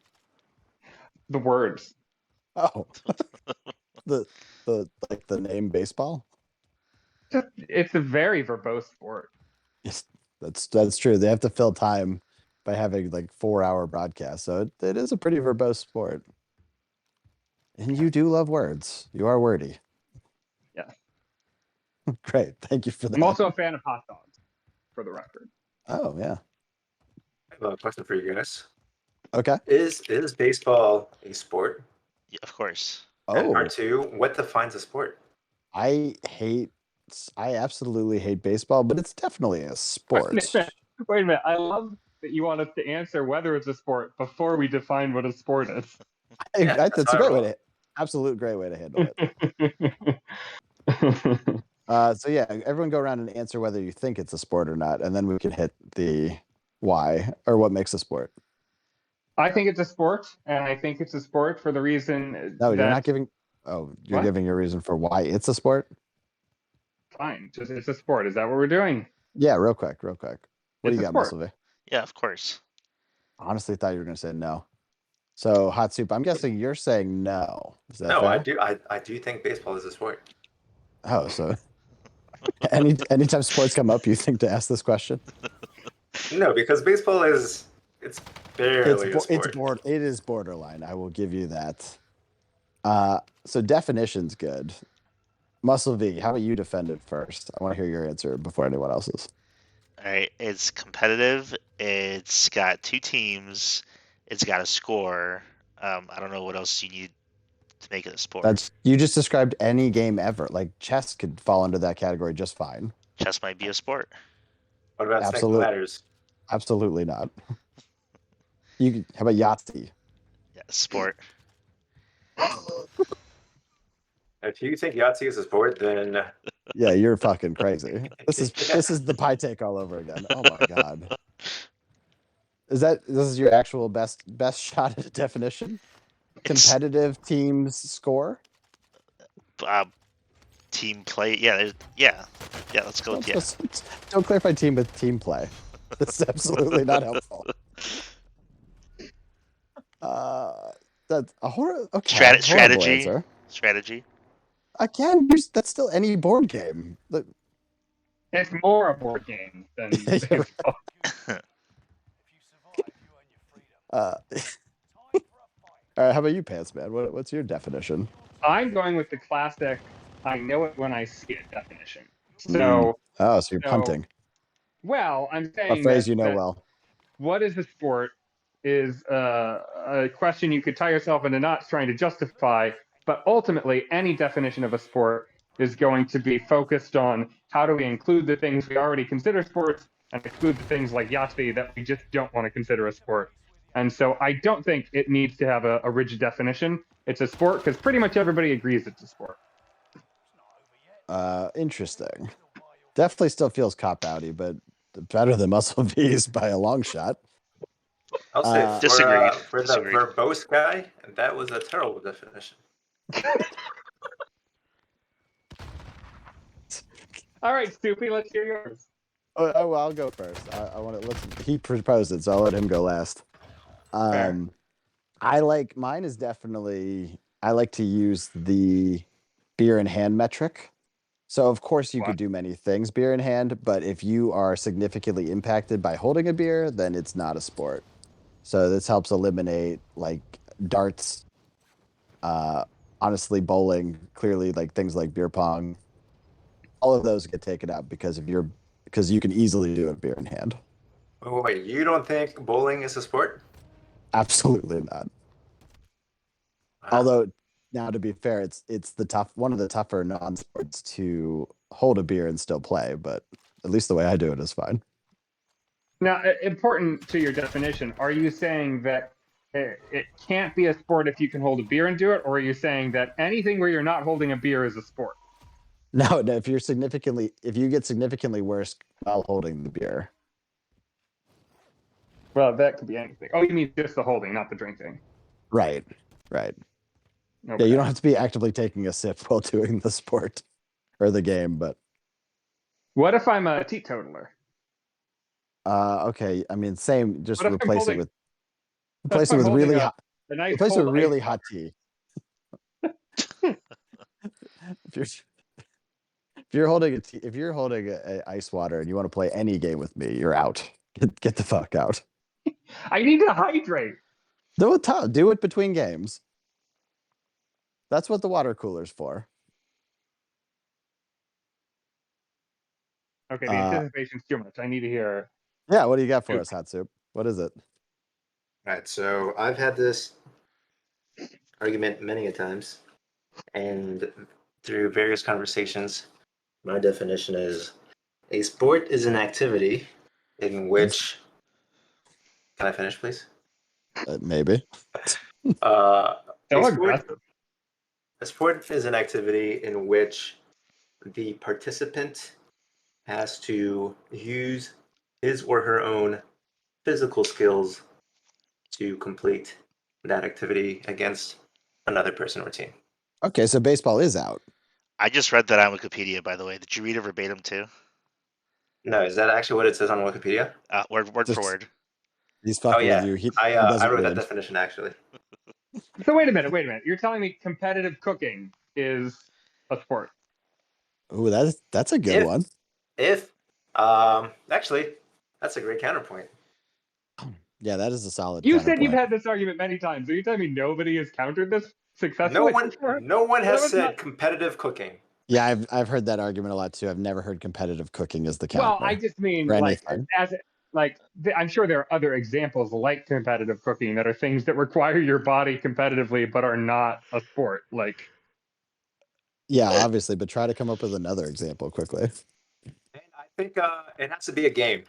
The words. Oh, the name baseball. It's a very verbose sport. Yes, that's true. They have to fill time by having like 4-hour broadcasts, so it is a pretty verbose sport. And you do love words. You are wordy. Yeah. Great. Thank you for that. I'm also a fan of hot dogs, for the record. Oh yeah. I have a question for you guys. Okay. Is baseball a sport? Yeah, of course. And Oh, part two, what defines a sport? I absolutely hate baseball, but it's definitely a sport. Wait a minute. I love that you want us to answer whether it's a sport before we define what a sport is. Yeah, That's how a I great way roll. absolute great way to handle it. So yeah, everyone go around and answer whether you think it's a sport or not, and then we can hit the why or what makes a sport. I think it's a sport, and I think it's a sport for the reason No, you're that not giving. Oh, you're What? giving your reason for why it's a sport. fine, just it's a sport. Is that what we're doing? Yeah, real quick. What do It's you a got, sport. Muscle V? Yeah, of course. Honestly, thought you were gonna say no. So hot soup. I'm guessing you're saying no. Is that No, fair? I do. I do think baseball is a sport. Oh, so anytime sports come up, you think to ask this question? No, because baseball is it's barely a sport. It is borderline. I will give you that. So definition's good. Muscle V, how about you defend it first? I want to hear your answer before anyone else's. All right, it's competitive. It's got 2 teams. It's got a score. I don't know what else you need to make it a sport. You just described any game ever. Like chess could fall into that category just fine. Chess might be a sport. What about Snake and Absolute- Ladders? Absolutely not. How about Yahtzee? Yeah, sport. If you think Yahtzee is a sport, then Yeah, you're fucking crazy. This is the pie take all over again. Oh my god. This is your actual best shot at a definition? Competitive teams score? Team play. Yeah, yeah. Let's go with yeah. Don't clarify team with team play. This is absolutely not helpful. That's a horror. Okay. Strategy. Again, that's still any board game. It's more a board game than baseball. All right, how about you, Pants Man? What's your definition? I'm going with the classic I know it when I see it definition. So so you're punting. Well, I'm saying A phrase that, you know that well. What is a sport is a question you could tie yourself into knots trying to justify, but ultimately any definition of a sport is going to be focused on how do we include the things we already consider sports and exclude the things like Yahtzee that we just don't want to consider a sport. And so I don't think it needs to have a rigid definition. It's a sport because pretty much everybody agrees it's a sport. Interesting. Definitely still feels cop-outy, but better than Muscle V's by a long shot. I'll say Disagreed. For the verbose guy, that was a terrible definition. All right, Stoopy, let's hear yours. Oh, well, I'll go first. I want to listen. He proposed it, so I'll let him go last. Mine is definitely. I like to use the beer in hand metric. So of course you could do many things beer in hand, but if you are significantly impacted by holding a beer, then it's not a sport. So this helps eliminate like darts, honestly bowling, clearly like things like beer pong. All of those get taken out because you can easily do a beer in hand. Wait, you don't think bowling is a sport? Absolutely not. Wow. Although now to be fair, it's one of the tougher non-sports to hold a beer and still play, but at least the way I do it is fine. Now, important to your definition, are you saying that it can't be a sport if you can hold a beer and do it, or are you saying that anything where you're not holding a beer is a sport? No, if you get significantly worse while holding the beer. Well, that could be anything. Oh, you mean just the holding, not the drinking. Right. Okay. Yeah, you don't have to be actively taking a sip while doing the sport or the game, but. What if I'm a teetotaler? Okay. I mean, same. Just replace it with really hot. Replace it with really hot tea. If you're holding a ice water and you want to play any game with me, you're out. Get the fuck out. I need to hydrate. Do it between games. That's what the water cooler's for. Okay, the anticipation's too much. I need to hear. Yeah, what do you got for us, Hot Soup? What is it? All right, so I've had this argument many a times, and through various conversations, my definition is a sport is an activity in which Can I finish, please? Maybe. Uh, So a sport, aggressive. a sport is an activity in which the participant has to use his or her own physical skills to complete that activity against another person or team. Okay, so baseball is out. I just read that on Wikipedia, by the way. Did you read it verbatim too? No, is that actually what it says on Wikipedia? Word for Just- word. He's Oh fucking with yeah, you. He I doesn't wrote that read. definition actually. So wait a minute. You're telling me competitive cooking is a sport? Ooh, that's a good If one. if actually, that's a great counterpoint. Yeah, that is a solid. You said you've counterpoint. had this argument many times. Are you telling me nobody has countered this successfully before? No one That has was said not- competitive cooking. Yeah, I've heard that argument a lot too. I've never heard competitive cooking as the counter. Well, I just mean or like anything. I'm sure there are other examples like competitive cooking that are things that require your body competitively but are not a sport. Like Yeah, obviously, but try to come up with another example quickly. And I think it has to be a game.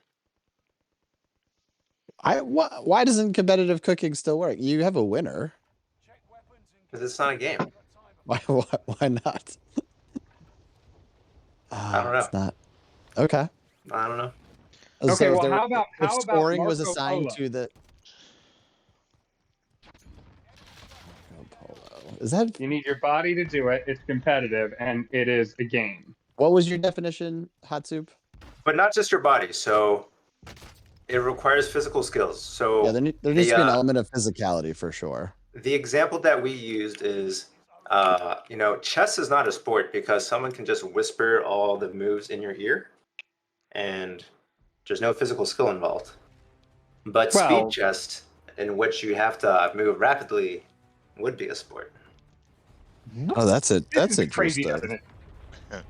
Why doesn't competitive cooking still work? You have a winner. Because it's not a game. Why not? I don't know. It's not. Okay. I don't know. Okay, So well, if how about scoring was Marco assigned Polo? to the Polo. Is that You need your body to do it. It's competitive and it is a game. what was your definition, Hot Soup? But not just your body. So it requires physical skills. So Yeah, there needs to be an element of physicality for sure. the example that we used is, chess is not a sport because someone can just whisper all the moves in your ear, and there's no physical skill involved. But speed Well, chess, in which you have to move rapidly, would be a sport. Oh, that's it. this That's is a crazy interesting. definition.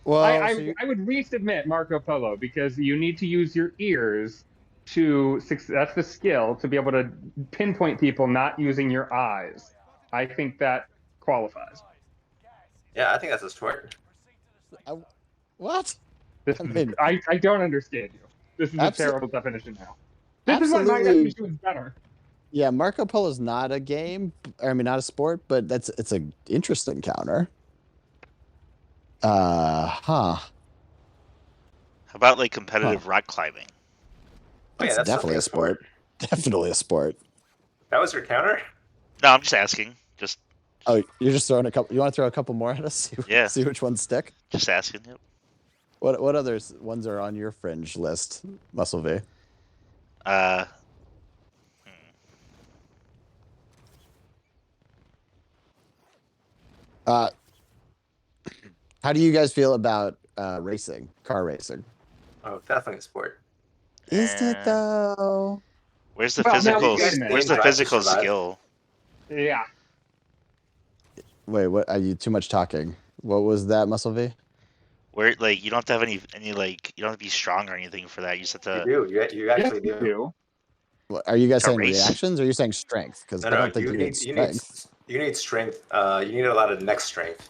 Well, I would resubmit Marco Polo because you need to use your ears to that's the skill to be able to pinpoint people not using your eyes. I think that qualifies. Yeah, I think that's a sport. what? This I is mean, I don't understand you. This is a Abso- terrible definition now. This is why my absolutely. definition was better. Yeah, Marco Polo is not a game. I mean, not a sport, but it's an interesting counter. Huh. How about like competitive rock climbing? Oh, yeah, That's that's definitely definitely a a sport. sport. Definitely a sport. That was your counter? No, I'm just asking. Just Oh, you're just throwing a couple. You want to throw a couple more at us? Yeah. See which ones stick. asking. Yep. What other ones are on your fringe list, Muscle V? Uh, How do you guys feel about racing, car racing? Oh, definitely a sport. Is it Eh. though? Where's the Well, now, physical? wait a minute. Where's the Drive to physical Survive. skill? Yeah. Wait, what? Are you too much talking? What was that, Muscle V? Where like you don't have to have any like you don't have to be strong or anything for that. You just have You to do. You actually Yes, you do. do. Are you guys To saying race? reactions, or are you saying strength? Because No, I no. don't think you need strength. You need strength. You need a lot of neck strength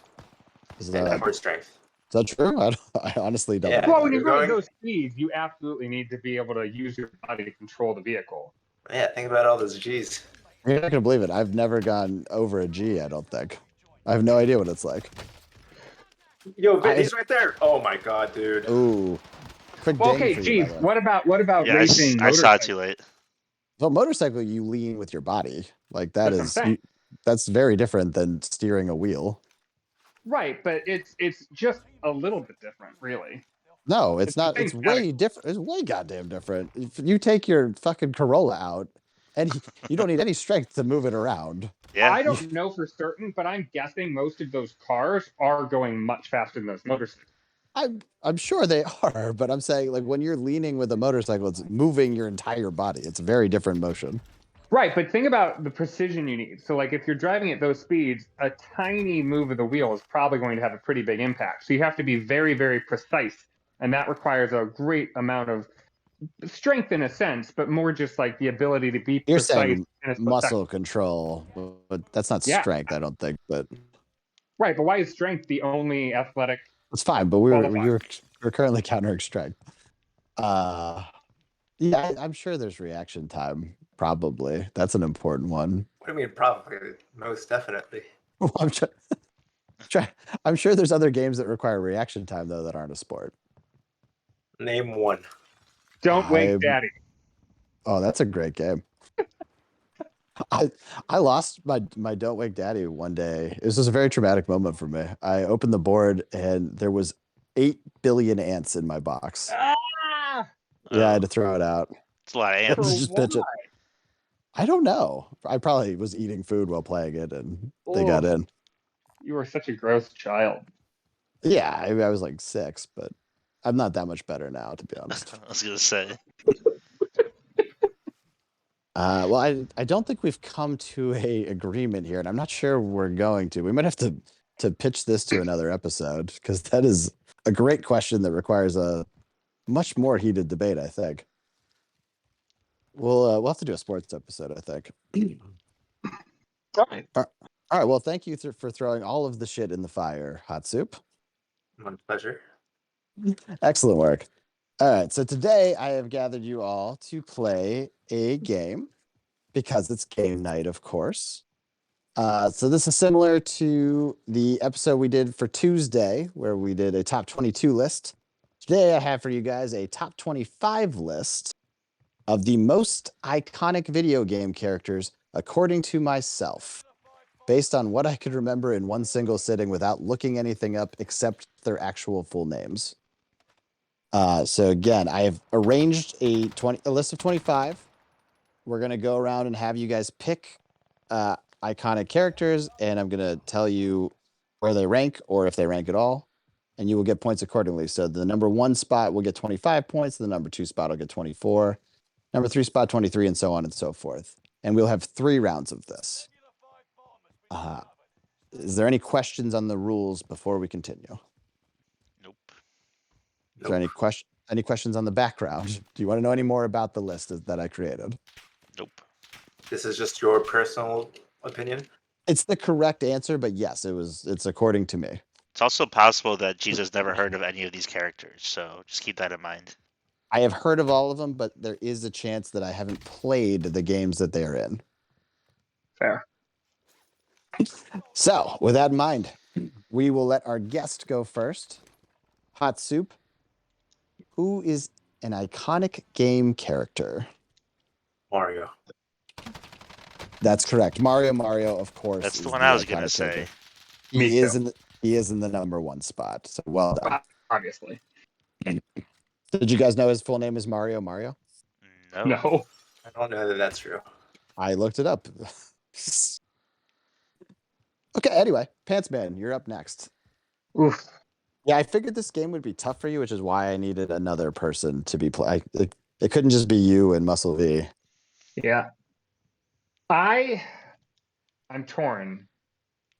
Is and that, core strength. is that true? I honestly don't. Yeah. know. Well, when you're You're going at going- those speeds, you absolutely need to be able to use your body to control the vehicle. Yeah, think about all those G's. You're not gonna believe it. I've never gone over a G. I don't think. I have no idea what it's like. Yo, Vin, he's right there. Oh my god, dude. Ooh, quick Well, ding okay, for you, geez, by the way. what about Yeah, racing? I saw it motorcycles? too late. So motorcycle, you lean with your body. Like that That's what I'm is saying. that's very different than steering a wheel. Right, but it's just a little bit different, really. No, it's It's the not. same It's way static. different. It's way goddamn different. If you take your fucking Corolla out, and you don't need any strength to move it around. Yeah. I don't know for certain, but I'm guessing most of those cars are going much faster than those motorcycles. I'm sure they are, but I'm saying like when you're leaning with a motorcycle, it's moving your entire body. It's a very different motion. Right, but think about the precision you need. So, like, if you're driving at those speeds, a tiny move of the wheel is probably going to have a pretty big impact. So you have to be very, very precise, and that requires a great amount of strength in a sense, but more just like the ability to be You're precise saying in a split muscle second. control, but that's not Yeah. strength, I don't think. But Right, but why is strength the only athletic? it's fine. But Qualifier. we're currently countering strength. Yeah, Yeah, I'm sure there's reaction time. Probably. That's an important one. What do you mean? Probably, most definitely. Well, I'm sure there's other games that require reaction time though that aren't a sport. Name one. Don't wake I daddy. Oh, that's a great game. I lost my Don't Wake Daddy one day. It was just a very traumatic moment for me. I opened the board and there was 8 billion ants in my box. Ah! Yeah, I had to throw it out. It's a lot of I ants. was For just what? pitch it. I don't know. I probably was eating food while playing it and they got Oh, in. you were such a gross child. Yeah, I was like 6, but I'm not that much better now, to be honest. I was gonna say. Well, I don't think we've come to a agreement here, and I'm not sure we're going to. We might have to pitch this to another episode because that is a great question that requires a much more heated debate, I think. We'll have to do a sports episode, I think. All right. All right. Well, thank you for throwing all of the shit in the fire, Hot Soup. My pleasure. Excellent work. All right. So today I have gathered you all to play a game because it's game night, of course. So this is similar to the episode we did for Tuesday, where we did a top 22 list. Today I have for you guys a top 25 list of the most iconic video game characters according to myself, based on what I could remember in one single sitting without looking anything up except their actual full names. So again, I have arranged a list of 25. We're going to go around and have you guys pick iconic characters, and I'm going to tell you where they rank or if they rank at all, and you will get points accordingly. So the number 1 spot will get 25 points, the number 2 spot will get 24, number 3 spot 23, and so on and so forth. And we'll have 3 rounds of this. Is there any questions on the rules before we continue? Nope. Is there any questions on the background? Do you want to know any more about the list that I created? Nope. This is just your personal opinion. It's the correct answer, but yes, it's according to me. It's also possible that Jesus never heard of any of these characters, so just keep that in mind. I have heard of all of them, but there is a chance that I haven't played the games that they are in. Fair. So, with that in mind, we will let our guest go first. Hot Soup, who is an iconic game character? Mario. That's correct. Mario, of course. That's is the one I was gonna iconic say. character. Me He is too. in the number 1 spot. So well done. Obviously. Did you guys know his full name is Mario? No. No. I don't know that that's true. I looked it up. Okay, anyway, Pants Man, you're up next. Oof. Yeah, I figured this game would be tough for you, which is why I needed another person to be play. It couldn't just be you and Muscle V. Yeah. I'm torn.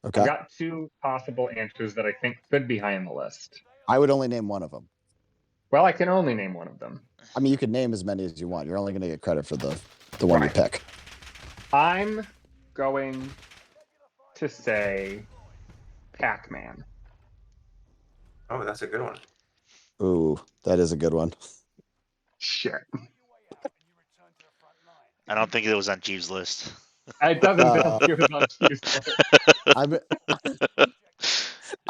Okay, I've got 2 possible answers that I think could be high on the list. I would only name one of them. Well, I can only name one of them. I mean, you could name as many as you want. You're only going to get credit for the one you Right. pick. I'm going to say Pac-Man. Oh, that's a good one. Ooh, that is a good one. Shit. I don't think it was on Jeeves' list. It doesn't feel good on Tuesday.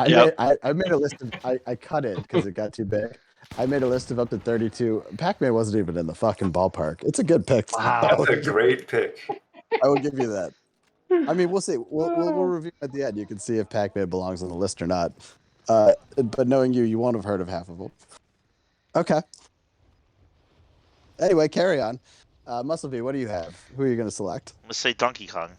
Yep. I made a list of I cut it because it got too big. I made a list of up to 32. Pac-Man wasn't even in the fucking ballpark. It's a good pick. Wow. That's a great pick. I will give you that. I mean, we'll see. We'll review at the end. You can see if Pac-Man belongs on the list or not. But knowing you won't have heard of half of them. Okay. Anyway, carry on. Muscle V, what do you have? Who are you going to select? Let's say Donkey Kong.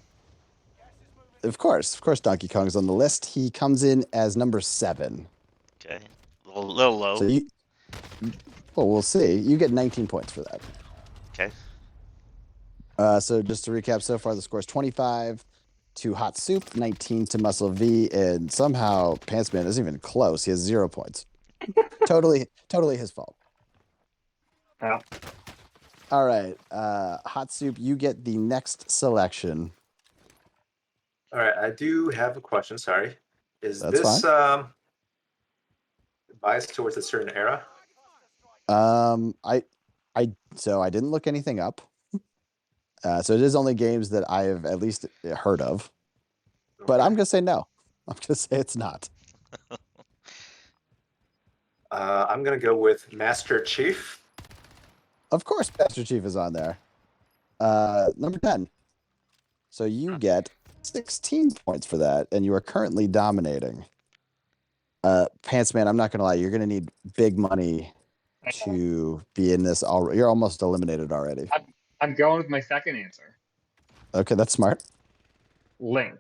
Of course, Donkey Kong's on the list. He comes in as number 7. Okay. A little low. So well, we'll see. You get 19 points for that. Okay. So just to recap, so far the score is 25 to Hot Soup, 19 to Muscle V, and somehow Pantsman isn't even close. He has 0 points. totally his fault. Yeah. All right, Hot Soup, you get the next selection. All right, I do have a question. Sorry. Is That's this biased towards a certain era? So I didn't look anything up. So it is only games that I have at least heard of. But I'm gonna say no. I'm gonna say it's not. I'm gonna go with Master Chief. Of course, Master Chief is on there. Number 10. So you get 16 points for that, and you are currently dominating. Pants Man, I'm not gonna lie, you're gonna need big money to be in this. You're almost eliminated already. I'm going with my second answer. Okay, that's smart. Link.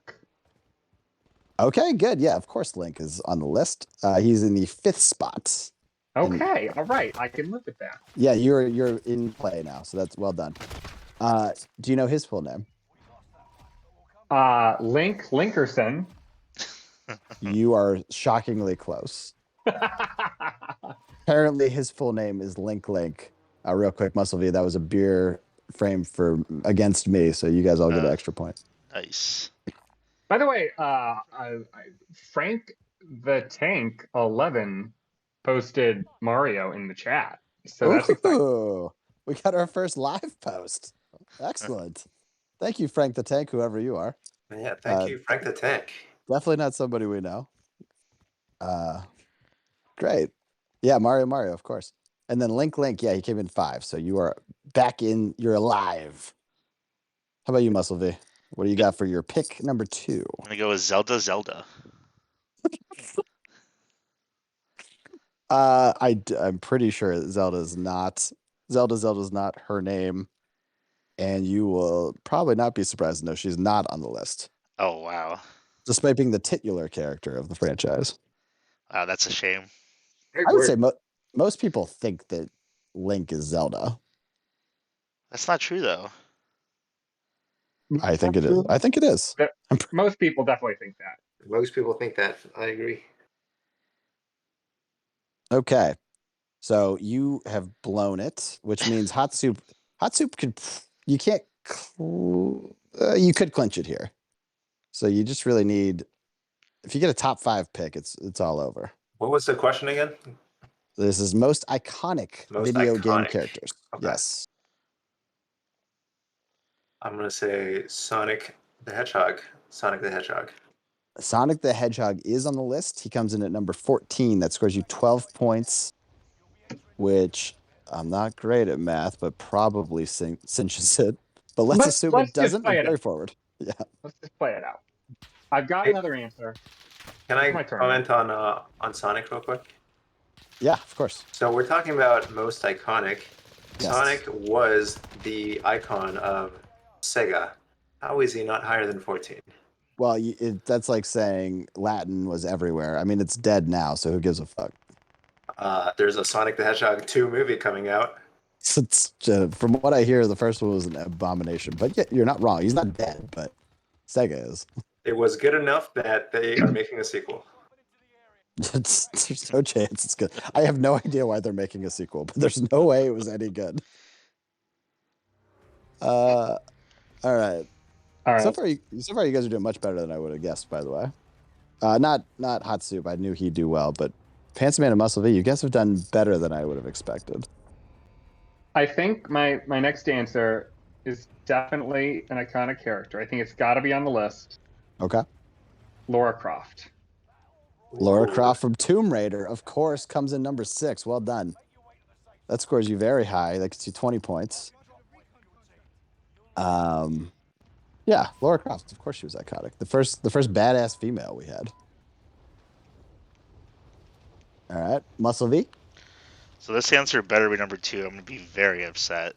Okay, good. Yeah, of course Link is on the list. He's in the 5th spot. Okay, all right. I can live with that. Yeah, you're in play now, so that's well done. Do you know his full name? Link Linkerson. You are shockingly close. Apparently, his full name is Link Link. Real quick, Muscle V, that was a beer frame against me, so you guys all get an extra point. Nice. By the way, Frank the Tank 11 posted Mario in the chat, so that's exciting. Ooh, we got our first live post. Excellent. Thank you, Frank the Tank, whoever you are. Yeah, thank you, Frank the Tank. Definitely not somebody we know. Great. Yeah, Mario, of course. And then Link, yeah, he came in 5. So you are back in, you're alive. How about you, Muscle V? What do you got for your pick number 2? I'm gonna go with Zelda. I'm pretty sure Zelda's not her name. And you will probably not be surprised to know she's not on the list, Oh wow. despite being the titular character of the franchise. Wow, that's a shame. I would say most people think that Link is Zelda. That's not true though. I think it is. I think it is. Most people definitely think that. Most people think that. I agree. Okay. So you have blown it, which means Hot Soup could, you can't, you could clinch it here. So you just really need, if you get a top 5 pick, it's all over. What was the question again? This is most iconic video game characters. Okay. Yes. I'm gonna say Sonic the Hedgehog. Sonic the Hedgehog. Sonic the Hedgehog is on the list. He comes in at number 14. That scores you 12 points, which I'm not great at math, but probably cinches it. But let's assume it doesn't. Carry forward. Yeah. Let's just play it out. I've got another answer. Can I comment on Sonic real quick? Yeah, of course. So we're talking about most iconic. Yes. Sonic was the icon of Sega. How is he not higher than 14? Well, that's like saying Latin was everywhere. I mean, it's dead now, so who gives a fuck? There's a Sonic the Hedgehog 2 movie coming out. From what I hear, the first one was an abomination. But yeah, you're not wrong. He's not dead, but Sega is. It was good enough that they are making a sequel. There's no chance it's good. I have no idea why they're making a sequel, but there's no way it was any good. All right. So far, you guys are doing much better than I would have guessed. By the way, not Hot Soup. I knew he'd do well, but Pants Man and Muscle V, you guys have done better than I would have expected. I think my next answer is definitely an iconic character. I think it's got to be on the list. Okay. Lara Croft. Lara Croft from Tomb Raider, of course, comes in number 6. Well done. That scores you very high. That gets you 20 points. Yeah, Lara Croft. Of course, she was iconic. The first badass female we had. All right, Muscle V. So this answer better be number 2. I'm gonna be very upset.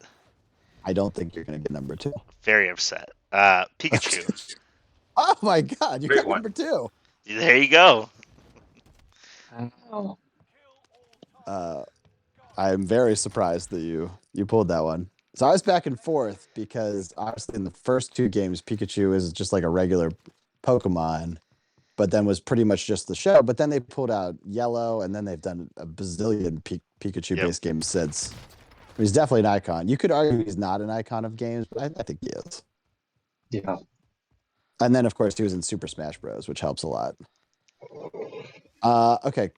I don't think you're gonna get number 2. Very upset. Pikachu. Oh my God, you Great got one. number 2. There you go. I'm very surprised that you pulled that one. So I was back and forth because obviously in the first 2 games, Pikachu is just like a regular Pokemon, but then was pretty much just the show. But then they pulled out Yellow, and then they've done a bazillion Pikachu-based games since. He's definitely an icon. You could argue he's not an icon of games, but I think he is. Yeah. And then, of course, he was in Super Smash Bros., which helps a lot. Okay.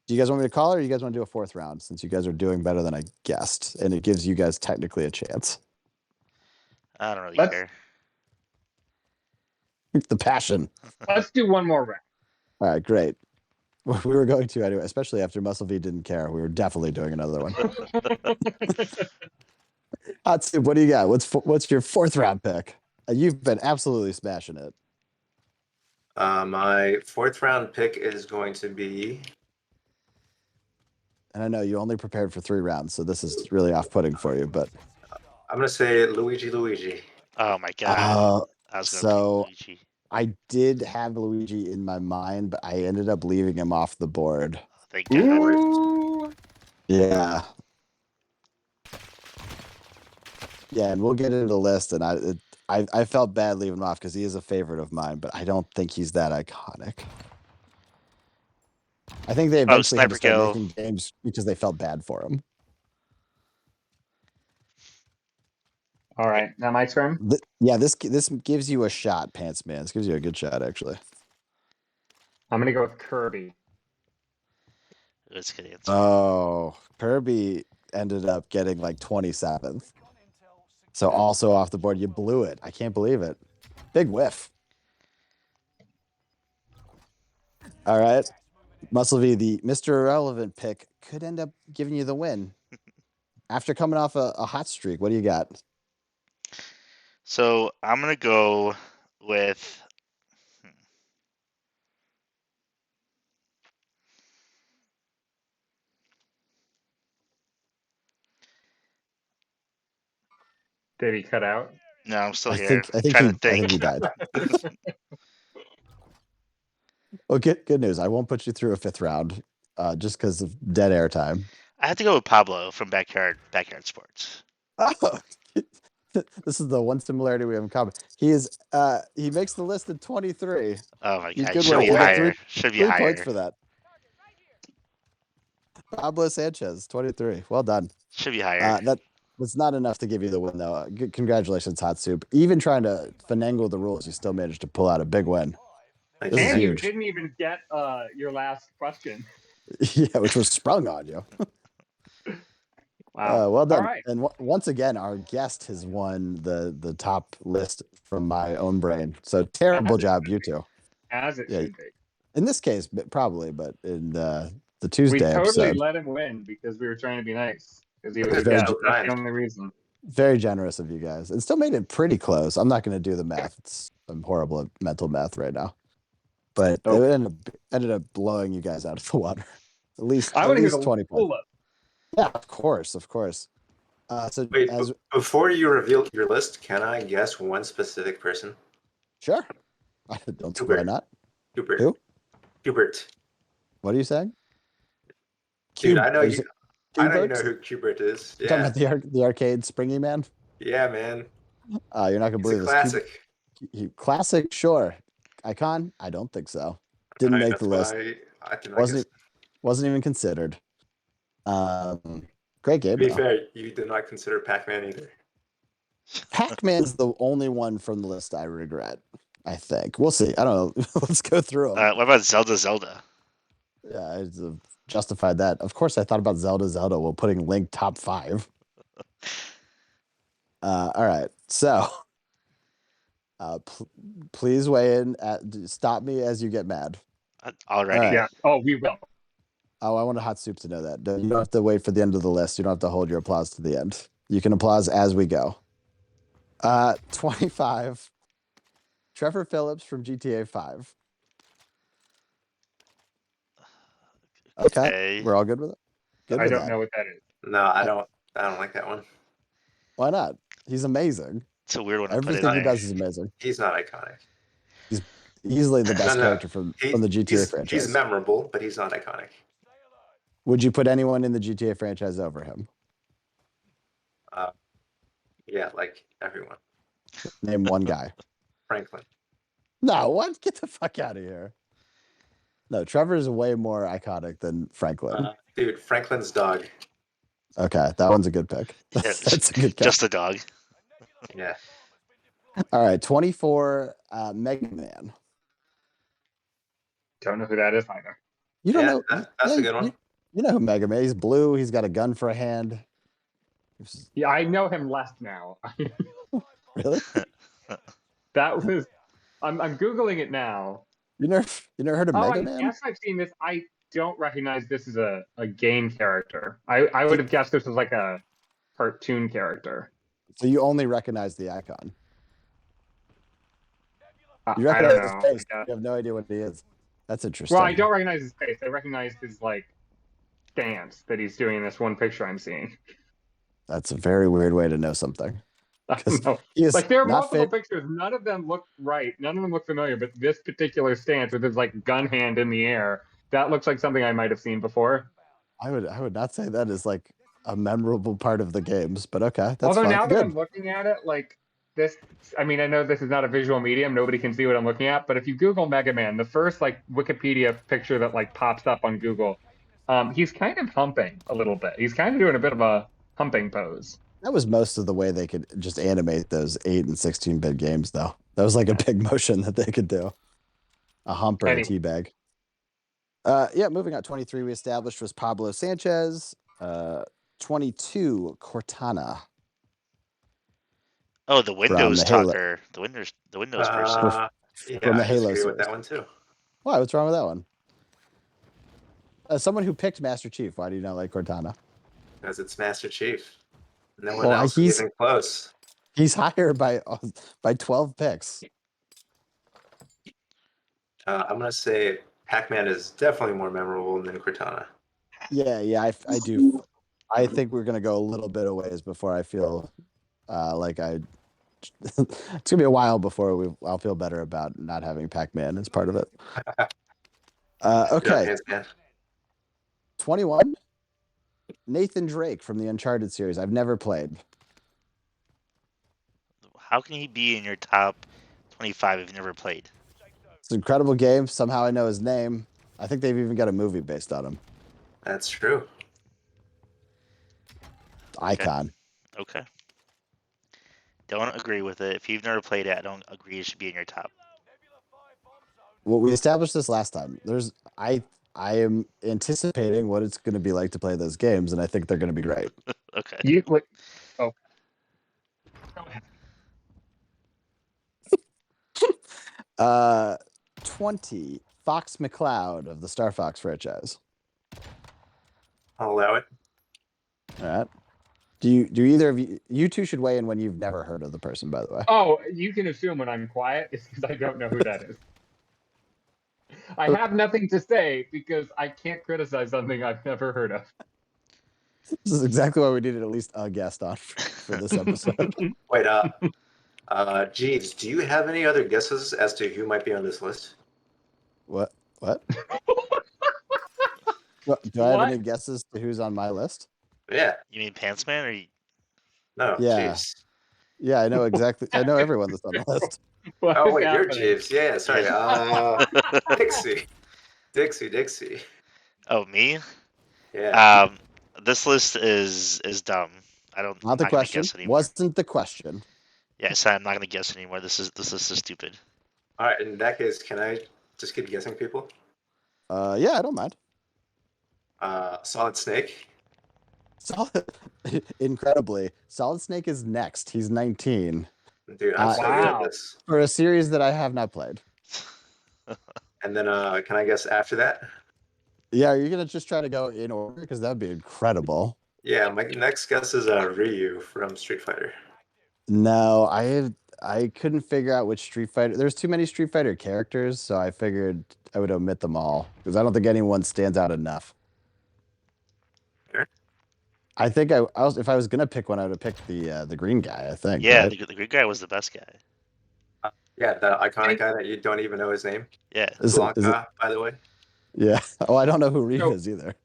Do you guys want me to call it, or you guys want to do a fourth round since you guys are doing better than I guessed, and it gives you guys technically a chance? I don't really Let's- care. The passion. Let's do one more round. All right, great. We were going to anyway, especially after Muscle V didn't care. We were definitely doing another one. Hot Soup, what do you got? What's your fourth round pick? You've been absolutely smashing it. My fourth round pick is going to be. And I know you only prepared for 3 rounds, so this is really off-putting for you. But I'm going to say Luigi. Oh my god. I was gonna so pick Luigi. I did have Luigi in my mind, but I ended up leaving him off the board. Thank goodness. Ooh. Yeah. Yeah, and we'll get into the list, and I felt bad leaving him off because he is a favorite of mine, but I don't think he's that iconic. I think they eventually had to Sniper start kill. making games because they felt bad for him. All right, now my turn. This gives you a shot, Pants Man. This gives you a good shot, actually. I'm gonna go with Kirby. That's a good answer. Oh, Kirby ended up getting like 27th. So also off the board. You blew it. I can't believe it. Big whiff. All right. Muscle V, the Mr. Irrelevant pick, could end up giving you the win. After coming off a hot streak, what do you got? So I'm gonna go with. Did he cut out? No, I'm still I here. think Trying to I think. think he died. Well, good news. I won't put you through a 5th round, just because of dead air time. I have to go with Pablo from Backyard Sports. Oh, this is the one similarity we have in common. He makes the list at 23. Oh my He's god, good should with be it. You get higher. Should be 3 higher. points for that. Pablo Sanchez, 23. Well done. Should be higher. That's not enough to give you the win, though. Congratulations, Hot Soup. Even trying to finagle the rules, you still managed to pull out a big win. This is And you huge. didn't even get your last question. Yeah, which was sprung on you. Wow. Well done. All right. And once again, our guest has won the top list from my own brain. So terrible job, you two. As it Yeah. should be. In this case, probably, but in the We Tuesday totally episode, let him win because we were trying to be nice. Because he was a Very guest. good. That's the only reason. very generous of you guys. It still made it pretty close. I'm not going to do the math. I'm horrible at mental math right now. But Oh. it ended up blowing you guys out of the water. At least I want to hear the 20 full points. list. Yeah, of course. So Wait, before you reveal your list, can I guess one specific person? sure. I don't see Hubert. why not. Hubert. Who? Hubert. What are you saying? Dude, I know are you. I know you Hubert? know who Hubert is. You're talking Yeah. about the arcade springy man? Yeah, man. You're not gonna It's believe a this. classic. Classic, sure. Icon? I don't think so. Didn't make the list. I did not Wasn't even considered. Great game. To be Though. fair, you did not consider Pac-Man either. Pac-Man's the only one from the list I regret. I think we'll see. I don't know. Let's go through them. What about Zelda? Yeah, I justified that. Of course, I thought about Zelda while putting Link top 5. All right, so please weigh in. Stop me as you get mad. Already. All right. Yeah. Oh, we will. Oh, I want a Hot Soup to know that. You don't have to wait for the end of the list. You don't have to hold your applause to the end. You can applause as we go. 25. Trevor Phillips from GTA 5. Okay. We're all good with it? Good I with don't that. know what that is. No, I don't like that one. Why not? He's amazing. It's a weird one to put Everything in he there. does is amazing. He's not iconic. Easily the best No. character from the GTA franchise. He's memorable, but he's not iconic. Would you put anyone in the GTA franchise over him? Yeah, like everyone. Name one guy. Franklin. No, what? Get the fuck out of here. No, Trevor is way more iconic than Franklin. Dude, Franklin's dog. Okay, that one's a good pick. Yeah, That's a good pick. just a dog. Yeah. All right, 24, Mega Man. Don't know who that is either. You don't Yeah, know. that's a good one. You know who Mega Man? He's blue. He's got a gun for a hand. Yeah, I know him less now. Really? That was. I'm googling it now. You never heard of Mega Man? Yes, I've seen this. I don't recognize this as a game character. I would have guessed this was like a cartoon character. So you only recognize the icon. You I don't recognize his know. face. You have no idea what he is. That's interesting. Well, I don't recognize his face. I recognize his like stance that he's doing in this one picture I'm seeing. That's a very weird way to know something. I don't know. He is Like there are not multiple fit. pictures. None of them look right. None of them look familiar. But this particular stance with his like gun hand in the air, that looks like something I might have seen before. I would not say that is like a memorable part of the games, but okay, that's Although fine. now that Good. I'm looking at it, like this, I mean, I know this is not a visual medium. Nobody can see what I'm looking at. But if you Google Mega Man, the first like Wikipedia picture that like pops up on Google, he's kind of humping a little bit. He's kind of doing a bit of a humping pose. That was most of the way they could just animate those 8 and 16-bit games, though. That was like a big motion that they could do. A hump or a teabag. Yeah, moving on. 23 we established was Pablo Sanchez. 22 Cortana. Oh, the Windows the Halo. talker. The Windows person. Yeah, From the I Halo disagree with series. that one too. Why? What's wrong with that one? As someone who picked Master Chief, why do you not like Cortana? Because it's Master Chief. No one else is even close. He's higher by 12 picks. I'm gonna say Pac-Man is definitely more memorable than Cortana. Yeah, I do. I think we're gonna go a little bit of ways before I feel like I. It's gonna be a while before I'll feel better about not having Pac-Man as part of it. Okay. 21. Nathan Drake from the Uncharted series. I've never played. How can he be in your top 25 if you've never played? It's an incredible game. Somehow I know his name. I think they've even got a movie based on him. That's true. Icon. Okay. Don't agree with it. If you've never played it, I don't agree it should be in your top. Well, we established this last time. I am anticipating what it's going to be like to play those games, and I think they're going to be great. Okay. Go ahead. 20 Fox McCloud of the Star Fox franchise. I'll allow it. All right. Do either of you two should weigh in when you've never heard of the person, by the way? Oh, you can assume when I'm quiet, it's because I don't know who that is. I have nothing to say because I can't criticize something I've never heard of. This is exactly why we needed at least a guest on for this episode. Wait, Jeeves, do you have any other guesses as to who might be on this list? What? Do I have any guesses to who's on my list? Yeah. You mean Pantsman or you... No, Yeah. Jeeves. Yeah, I know exactly. I know everyone that's on the list. Oh, wait, you're Jeeves. Yeah, sorry. Dixie. Oh, me? Yeah. This list is dumb. I'm Not the gonna question. guess anymore. Wasn't the question. Yes, I'm not gonna guess anymore. This list is stupid. All right, in that case, can I just keep guessing people? Yeah, I don't mind. Solid Snake. Incredibly, Solid Snake is next. He's 19 Dude, I'm so good at this. for a series that I have not played. And then, can I guess after that? Yeah, are you gonna just try to go in order because that'd be incredible. Yeah, my next guess is Ryu from Street Fighter. No, I couldn't figure out which Street Fighter. There's too many Street Fighter characters, so I figured I would omit them all because I don't think anyone stands out enough. Sure. I think if I was gonna pick one, I would have picked the green guy. I think. Yeah, right? the green guy was the best guy. Yeah, the iconic guy that you don't even know his name. Yeah. Blanca, by the way. Yeah. Oh, I don't know who Ryu is either.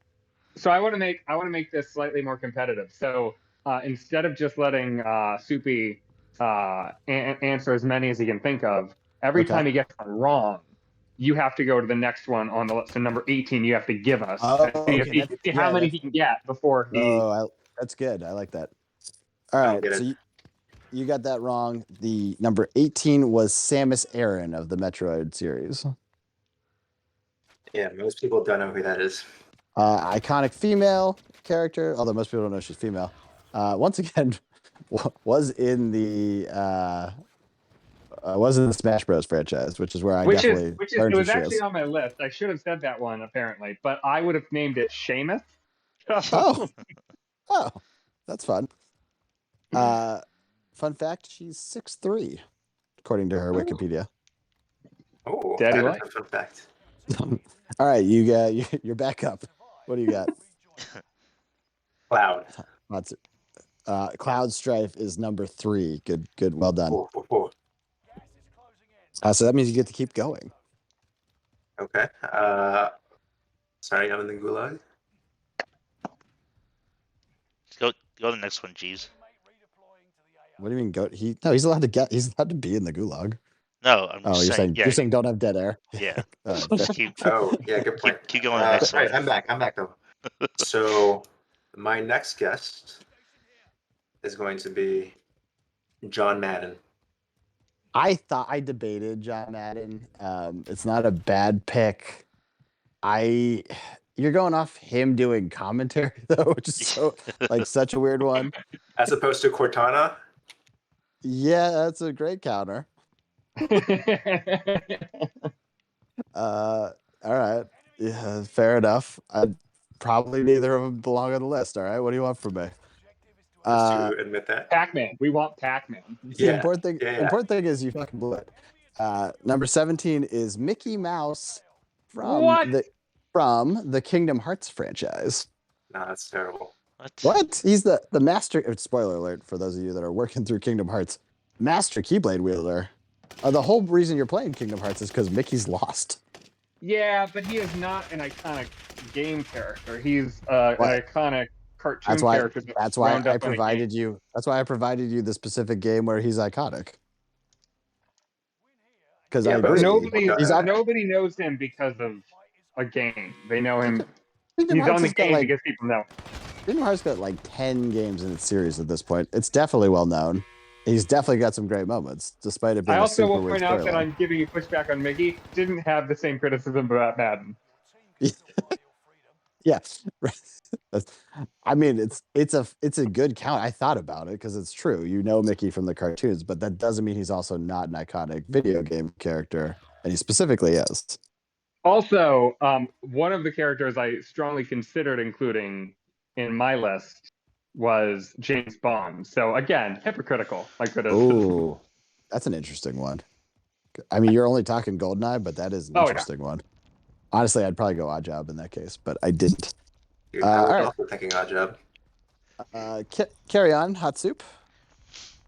So I want to make this slightly more competitive. So instead of just letting Soupy answer as many as he can think of, every time he gets one wrong, you have to go to the next one on the list. So number 18, you have to give us see how many he can get before he. Oh, that's good. I like that. All right. So you got that wrong. The number 18 was Samus Aran of the Metroid series. Yeah, most people don't know who that is. Iconic female character, although most people don't know she's female. Once again, was in the Smash Bros franchise, which is where I Which is definitely it learned who was she actually is. on my list. I should have said that one apparently, but I would have named it Seamus. Oh, oh, that's fun. Fun fact: she's 6'3", according to her Wikipedia. Oh, Daddy that is like. a fun fact. All right, you're back up. What do you got? Cloud. Lots Cloud Strife is number 3. Good, well done. Oh. So that means you get to keep going. Okay. Sorry, I'm in the gulag. Go to the next one, Jeeves. What do you mean go? He's allowed to get. He's allowed to be in the gulag. No, I'm Oh, just you're saying yeah, you're saying don't have dead air. yeah. Keep, Oh, yeah, good point. Keep going to the next all right, one. I'm back though. So my next guest is going to be John Madden. I thought I debated John Madden. It's not a bad pick. You're going off him doing commentary though, which is so such a weird one. As opposed to Cortana. Yeah, that's a great counter. All right. Yeah, fair enough. Probably neither of them belong on the list. All right. What do you want from me? Just to admit that. Pac-Man. We want Pac-Man. The Yeah, important thing. yeah. Important thing is you fucking blew it. Number 17 is Mickey Mouse What? from the Kingdom Hearts franchise. No, that's terrible. What? He's the master. Spoiler alert for those of you that are working through Kingdom Hearts. Master Keyblade wielder. The whole reason you're playing Kingdom Hearts is because Mickey's lost. Yeah, but he is not an iconic game character. He's an iconic cartoon character. That's why I provided you. That's why I provided you the specific game where he's iconic. Because I agree. Nobody knows him because of a game. They know him. He's on the game because people know. Kingdom Hearts got 10 games in its series at this point. It's definitely well known. He's definitely got some great moments, despite it being I also will point out that I'm giving you pushback on Mickey. Didn't have the same criticism about Madden. Yeah, I mean it's a good count. I thought about it because it's true. You know Mickey from the cartoons, but that doesn't mean he's also not an iconic video game character, and he specifically is. Also, one of the characters I strongly considered including in my list was James Bond. So again, hypocritical. I could have. Ooh, that's an interesting one. I mean, you're only talking GoldenEye, but that is an interesting one. Honestly, I'd probably go Oddjob in that case, but I didn't. Dude, I was also thinking Oddjob. Carry on, Hot Soup.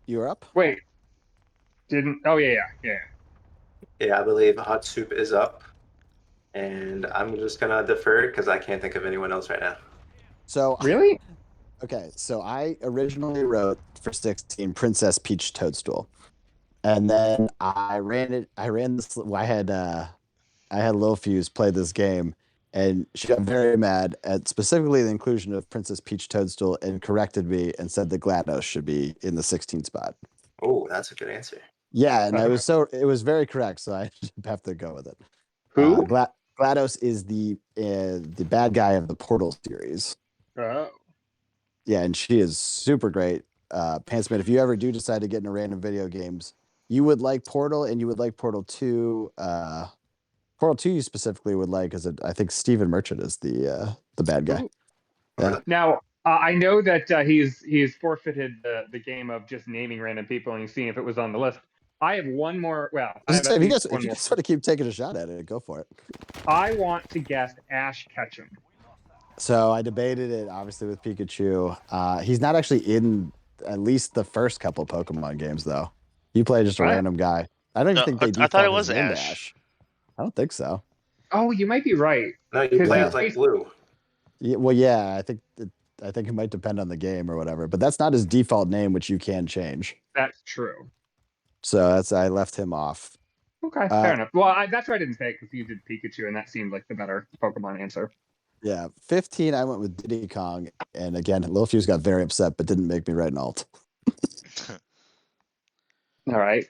You were up. Wait. Oh yeah. Yeah, I believe Hot Soup is up, and I'm just gonna defer because I can't think of anyone else right now. So really. Okay, so I originally wrote for 16 Princess Peach Toadstool, and then I ran this. I had Lil Fuse play this game, and she got very mad at specifically the inclusion of Princess Peach Toadstool and corrected me and said that GLaDOS should be in the 16 spot. Oh, that's a good answer. Yeah, and it was very correct, so I have to go with it. Who? GLaDOS is the bad guy of the Portal series. Oh. Yeah, and she is super great. Pantsman, if you ever do decide to get into random video games, you would like Portal and you would like Portal 2. Portal 2 you specifically would like because I think Stephen Merchant is the bad guy. Yeah. Now, I know that he's forfeited the game of just naming random people and seeing if it was on the list. I have one more. Well, if you guys want to keep taking a shot at it, go for it. I want to guess Ash Ketchum. So I debated it, obviously, with Pikachu. He's not actually in at least the first couple Pokemon games, though. You play just a random guy. I don't even think they default. I thought it was Ash. I don't think so. Oh, you might be right. No, you play as Blue. Yeah, well, yeah, I think it might depend on the game or whatever, but that's not his default name, which you can change. That's true. So I left him off. Okay, fair enough. Well, that's why I didn't say it because you did Pikachu, and that seemed like the better Pokemon answer. Yeah, 15, I went with Diddy Kong, and again, Lil Fuse got very upset, but didn't make me write an alt. All right.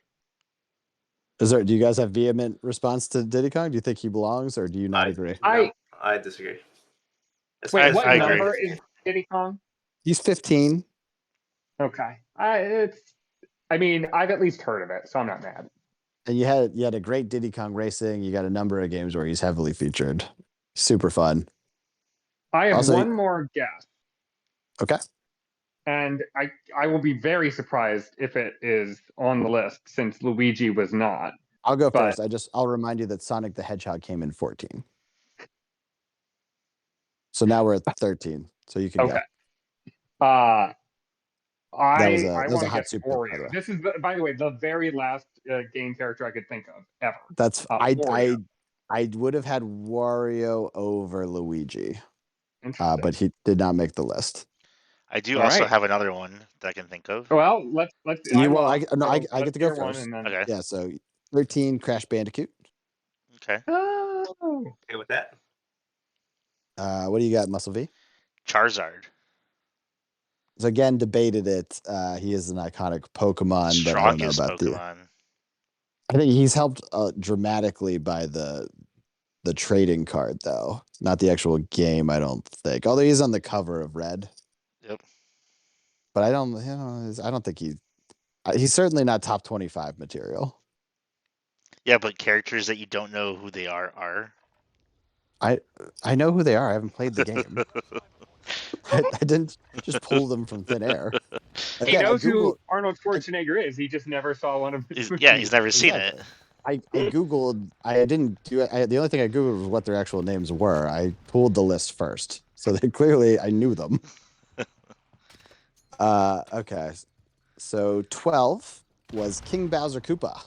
Do you guys have vehement response to Diddy Kong? Do you think he belongs, or do you not agree? I disagree. wait. What I agree. number is Diddy Kong? He's 15. Okay. I mean, I've at least heard of it, so I'm not mad. And you had a great Diddy Kong Racing. You got a number of games where he's heavily featured. Super fun. I have Also- one more guess, Okay. and I will be very surprised if it is on the list since Luigi was not. I'll go But- first. I'll remind you that Sonic the Hedgehog came in 14. So now we're at 13. So you can Okay. go. I was a want hot to guess soup pick, by the Wario. way. This is, by the way, the very last game character I could think of ever. That's Wario. I would have had Wario over Luigi, Interesting. but he did not make the list. I do All also right. have another one that I can think of. Well, let's. I lost, get so to go let's hear one first. and then. Okay. Yeah, so 13 Crash Bandicoot. Okay. Oh. Okay with that. What do you got, Muscle V? Charizard. So again, debated it. He is an iconic Pokemon, but I don't know Strongest about Pokemon. I think he's helped dramatically by the trading card, though, not the actual game. I don't think. Although he's on the cover of Red. Yep. But I don't. I don't think he's certainly not top 25 material. Yeah, but characters that you don't know who they are. I know who they are. I haven't played the game. I didn't just pull them from thin air. He Again, knows who Arnold Schwarzenegger is. He just never saw one of his movies. He's never seen it. I Googled. I didn't do it. The only thing I Googled was what their actual names were. I pulled the list first. So they clearly, I knew them. Okay. So 12 was King Bowser Koopa.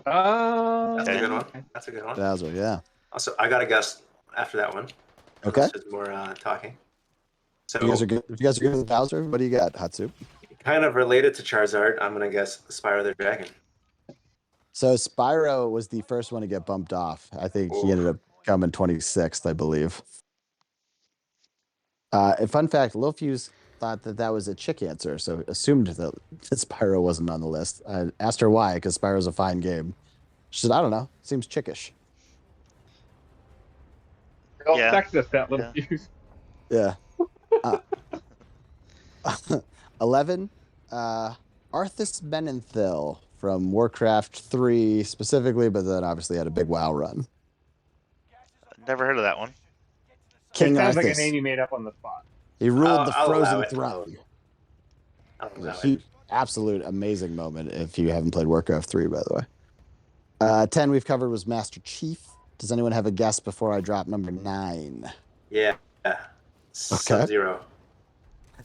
That's Okay. a good one. That's a good one. Bowser, yeah. Also, I got to guess after that one. Okay. This is more talking. So, You guys are good. If you guys are good with Bowser, what do you got, Hatsu? kind of related to Charizard, I'm going to guess Spyro the Dragon. So Spyro was the first one to get bumped off. I think he ended up coming 26th, I believe. A fun fact, Lil Fuse thought that was a chick answer, so assumed that Spyro wasn't on the list. I asked her why, because Spyro's a fine game. She said, I don't know. Seems chickish. Real Yeah. sexist, that little fuse. Yeah. 11, Arthas Menenthil from Warcraft 3 specifically, but then obviously had a big WoW run. Never heard of that one. King It sounds like a Arthas. name you made up on the spot. He ruled the I'll allow frozen it. throne. I'll It was a allow it. huge, absolute amazing moment if you haven't played Warcraft 3, by the way. 10 we've covered was Master Chief. Does anyone have a guess before I drop number 9? Yeah. Sub-Zero.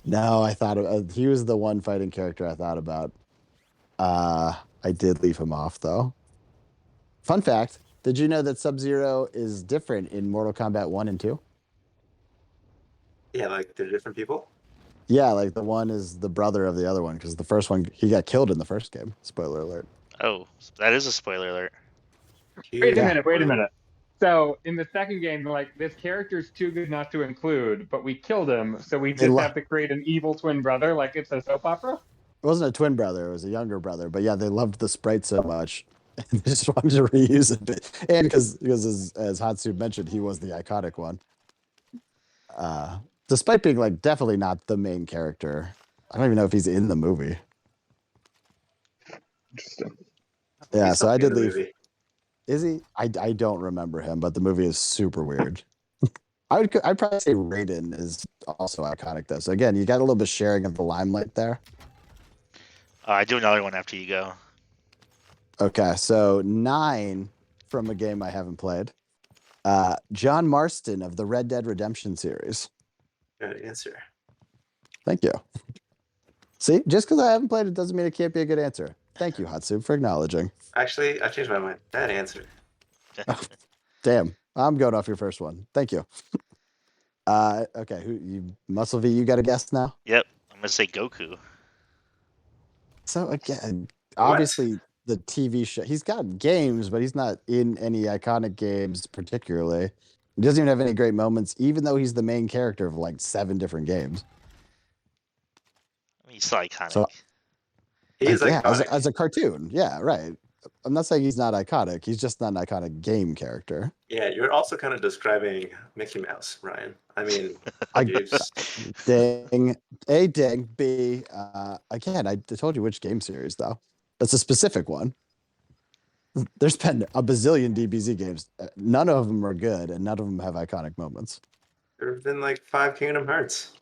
No, I thought he was the one fighting character I thought about. I did leave him off, though. Fun fact, did you know that Sub-Zero is different in Mortal Kombat 1 and 2? Yeah, like they're different people. Yeah, like the one is the brother of the other one, because the first one, he got killed in the first game. Spoiler alert. Oh, that is a spoiler alert. Wait a Yeah. minute, wait a minute. So in the second game, they're like, this character's too good not to include, but we killed him, so we They just lo- have to create an evil twin brother, like it's a soap opera. It wasn't a twin brother, it was a younger brother. But yeah, they loved the sprite so much. They just wanted to reuse it. And because as Hatsu mentioned, he was the iconic one. Despite being like definitely not the main character. I don't even know if he's in the movie. Interesting. Yeah, He's so I something in did the leave. movie. Is he? I don't remember him, but the movie is super weird. I'd probably say Raiden is also iconic though. So again, you got a little bit sharing of the limelight there. I do another one after you go. Okay, so 9 from a game I haven't played. John Marston of the Red Dead Redemption series. Good answer. Thank you. See, just because I haven't played it doesn't mean it can't be a good answer. Thank you, Hatsu, for acknowledging. Actually, I changed my mind. That answer. Damn, I'm going off your first one. Thank you. Okay, Muscle V, you got a guess now? Yep, I'm gonna say Goku. So again, obviously the TV show, he's got games, but he's not in any iconic games particularly. He doesn't even have any great moments, even though he's the main character of like 7 different games. He's so iconic. So- He is yeah, iconic. as a cartoon. Yeah, right. I'm not saying he's not iconic. He's just not an iconic game character. Yeah, you're also kind of describing Mickey Mouse, Ryan. I mean, I Jeeves. ding, A ding, B. Again, I told you which game series though. That's a specific one. There's been a bazillion DBZ games. None of them are good, and none of them have iconic moments. There have been like 5 Kingdom Hearts.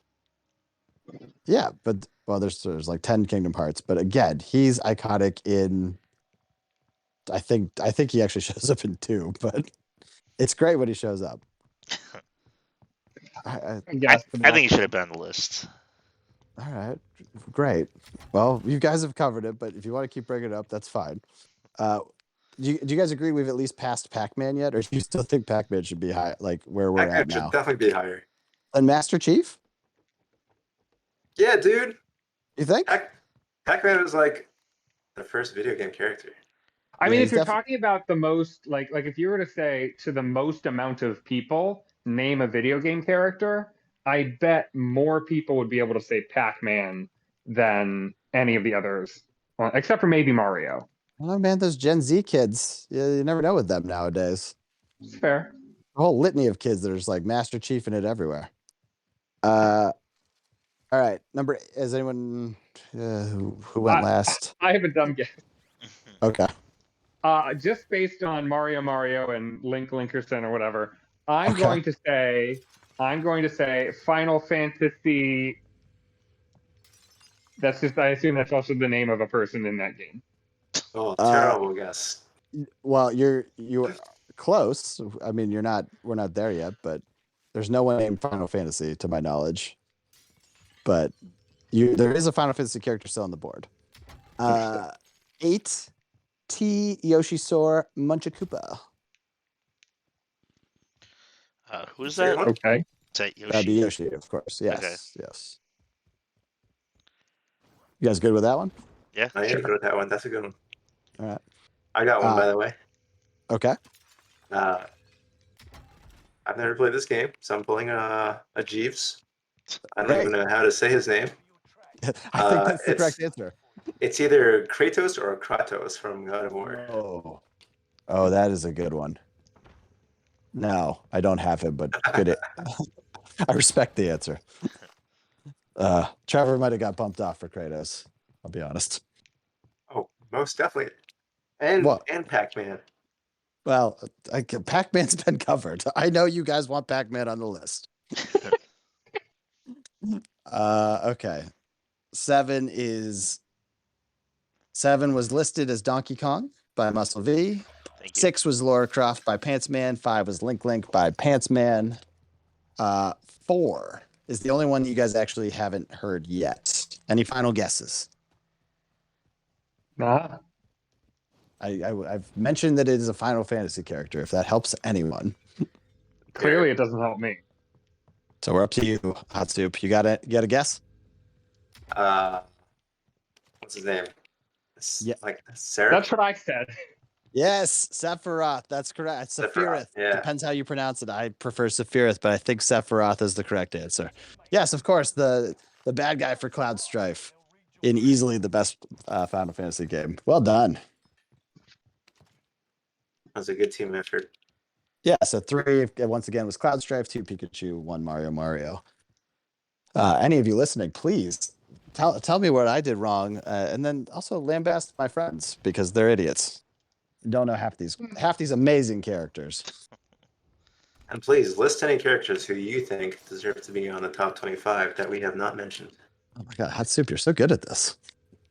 Yeah, but well, there's like 10 Kingdom Hearts, but again, he's iconic in. I think he actually shows up in 2, but it's great when he shows up. I think he should have been on the list. All right, great. Well, you guys have covered it, but if you want to keep bringing it up, that's fine. Do you guys agree we've at least passed Pac-Man yet, or do you still think Pac-Man should be high, like where we're Pac-Man at should now? definitely be higher. And Master Chief? Yeah, dude. You think? Pac-Man was like the first video game character. I Yeah, mean, he's if you're talking about the most, like if you were to say to the most amount of people, name a video game character, I bet more people would be able to say Pac-Man than any of the others, well, except for maybe Mario. Oh man, those Gen Z kids, you never know with them nowadays. It's fair. A whole litany of kids that are just like Master Chief in it everywhere. All right, is anyone who went last? I have a dumb guess. Okay. Just based on Mario and Link Linkerson or whatever, I'm Okay. going to say Final Fantasy. That's just, I assume that's also the name of a person in that game. Oh, terrible guess. Well, you were close. I mean, we're not there yet, but there's no one named Final Fantasy to my knowledge. But there is a Final Fantasy character still on the board. 8 T Yoshisora Munchakoopa. Who's that? Okay. Is that Yoshi? That'd be Yoshi, of course. Yes, Okay. yes. You guys good with that one? Yeah. I am good with that one. That's a good one. All right. I got one, by the way. Okay. I've never played this game, so I'm pulling a Jeeves. I don't even know how to say his name. I think that's the correct answer. It's either Kratos or Kratos from God of War. Oh, that is a good one. No, I don't have him, but good. I respect the answer. Trevor might have got bumped off for Kratos. I'll be honest. Oh, most definitely. And What? and Pac-Man. Well, Pac-Man's been covered. I know you guys want Pac-Man on the list. Okay. 7 was listed as Donkey Kong by Muscle V. Thank you. 6 was Lara Croft by Pantsman. 5 was Link by Pantsman. 4 is the only one you guys actually haven't heard yet. Any final guesses? Nah. I've mentioned that it is a Final Fantasy character, if that helps anyone. Clearly, it doesn't help me. So we're up to you, Hot Soup. You got a guess? What's his name? Yeah. Like Sarah? That's what I said. Yes, Sephiroth. That's correct. Sephiroth. Yeah. Depends how you pronounce it. I prefer Sephiroth, but I think Sephiroth is the correct answer. Yes, of course, the bad guy for Cloud Strife in easily the best Final Fantasy game. Well done. That was a good team effort. Yeah, so 3 once again was Cloud Strife, 2 Pikachu, 1 Mario. Any of you listening, please tell me what I did wrong, and then also lambast my friends because they're idiots. Don't know half these amazing characters. And please list any characters who you think deserve to be on the top 25 that we have not mentioned. Oh my god, Hot Soup, you're so good at this.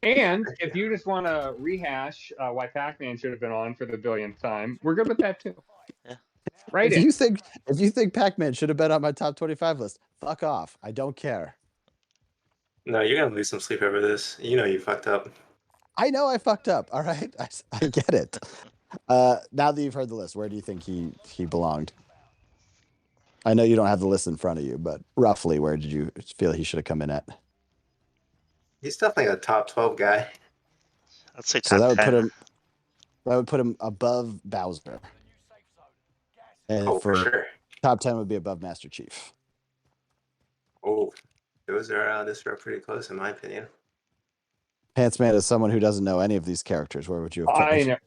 And if you just want to rehash why Pac-Man should have been on for the billionth time, we're good with that too. Yeah. Right. If you think Pac-Man should have been on my top 25 list, fuck off. I don't care. No, you're going to lose some sleep over this. You know you fucked up. I know I fucked up. All right, I get it. Now that you've heard the list, where do you think he belonged? I know you don't have the list in front of you, but roughly, where did you feel he should have come in at? He's definitely a top 12 guy. Let's say So top that 10. would put him above Bowser. And For sure. top 10 would be above Master Chief. Oh, those are pretty close in my opinion. Pantsman is someone who doesn't know any of these characters. Where would you have put I him? know.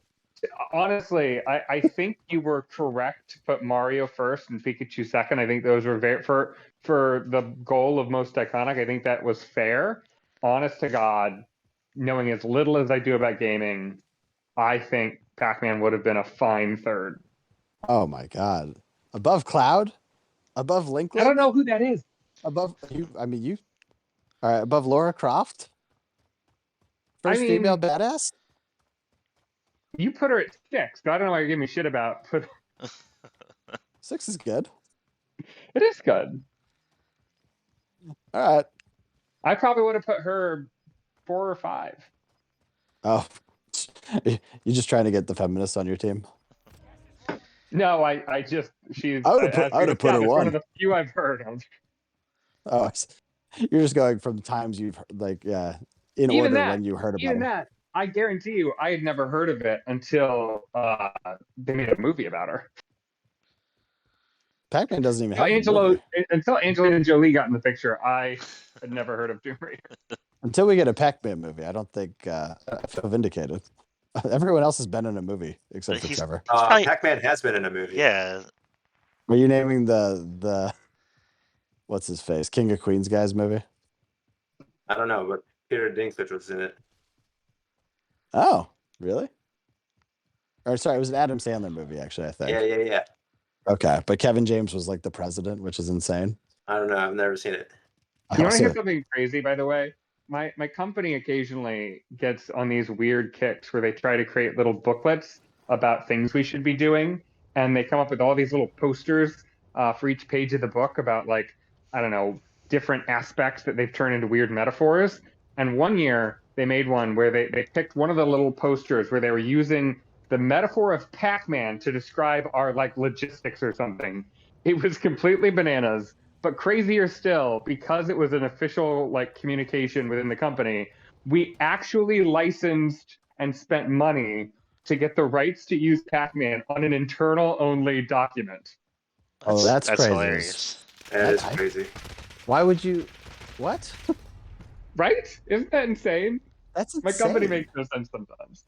Honestly, I think you were correct to put Mario first and Pikachu second. I think those were very for the goal of most iconic. I think that was fair. Honest to God, knowing as little as I do about gaming, I think Pac-Man would have been a fine third. Oh my God. Above Cloud? Above Link I don't Link? know who that is. Above you? I mean, you. All right. Above Laura Croft? I First female mean, badass? you put her at 6, but I don't know why you're giving me shit about. But 6 is good. it is good. All right. I probably would have put her 4 or 5. Oh, you're just trying to get the feminists on your team. No, I just she's I would have as put. I we would have put her established, one of one. the few I've heard of. Oh, you're just going from times you've like, yeah, in Even order that, when you heard about even them. that, I guarantee you, I had never heard of it until they made a movie about her. Pac-Man doesn't even Until have a movie. Until Angelina Jolie got in the picture, I had never heard of Tomb Raider. Until we get a Pac-Man movie, I don't think I feel vindicated. Everyone else has been in a movie except for He's- Trevor. probably- Pac-Man has been in a movie. Yeah, Are you naming the what's his face King of Queens guy's movie? I don't know, but Peter Dinklage was in it. Oh, really? Or sorry, it was an Adam Sandler movie, actually, I think. Yeah. Okay, but Kevin James was like the president, which is insane. I don't know. I've never seen it. You want to hear Also, something crazy, by the way? My company occasionally gets on these weird kicks where they try to create little booklets about things we should be doing, and they come up with all these little posters for each page of the book about, like, I don't know, different aspects that they've turned into weird metaphors. And one year they made one where they picked one of the little posters where they were using the metaphor of Pac-Man to describe our, like, logistics or something. It was completely bananas. But crazier still, because it was an official, like, communication within the company, we actually licensed and spent money to get the rights to use Pac-Man on an internal only document. Oh, that's crazy. hilarious. That is I- crazy. why would you? What? Right? Isn't that insane? That's insane. My company makes no sense sometimes.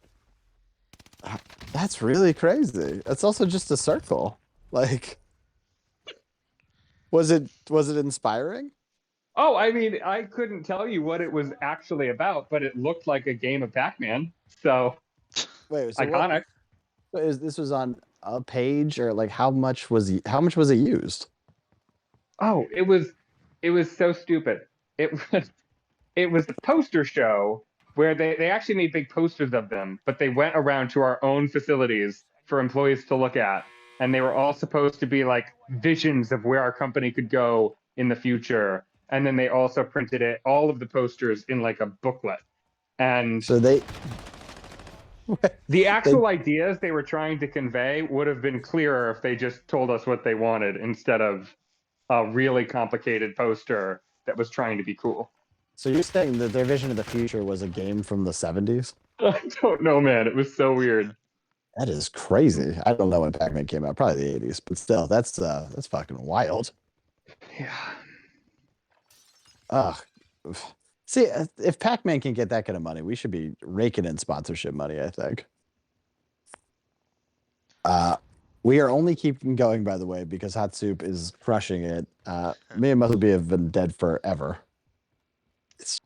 That's really crazy. It's also just a circle. Like, was it inspiring? Oh, I mean, I couldn't tell you what it was actually about, but it looked like a game of Pac-Man. So Wait, so iconic. this was on a page, or like how much was it used? Oh, it was so stupid. It was a poster show where they actually made big posters of them, but they went around to our own facilities for employees to look at, and they were all supposed to be like visions of where our company could go in the future. And then they also printed all of the posters in like a booklet. And So they the actual ideas they were trying to convey would have been clearer if they just told us what they wanted instead of a really complicated poster that was trying to be cool. So you're saying that their vision of the future was a game from the 70s? I don't know, man. It was so weird. That is crazy. I don't know when Pac-Man came out, probably the 80s, but still, that's fucking wild. Yeah. Ugh. See, if Pac-Man can get that kind of money, we should be raking in sponsorship money, I think. We are only keeping going, by the way, because Hot Soup is crushing it. Me and Muscle B have been dead forever. It's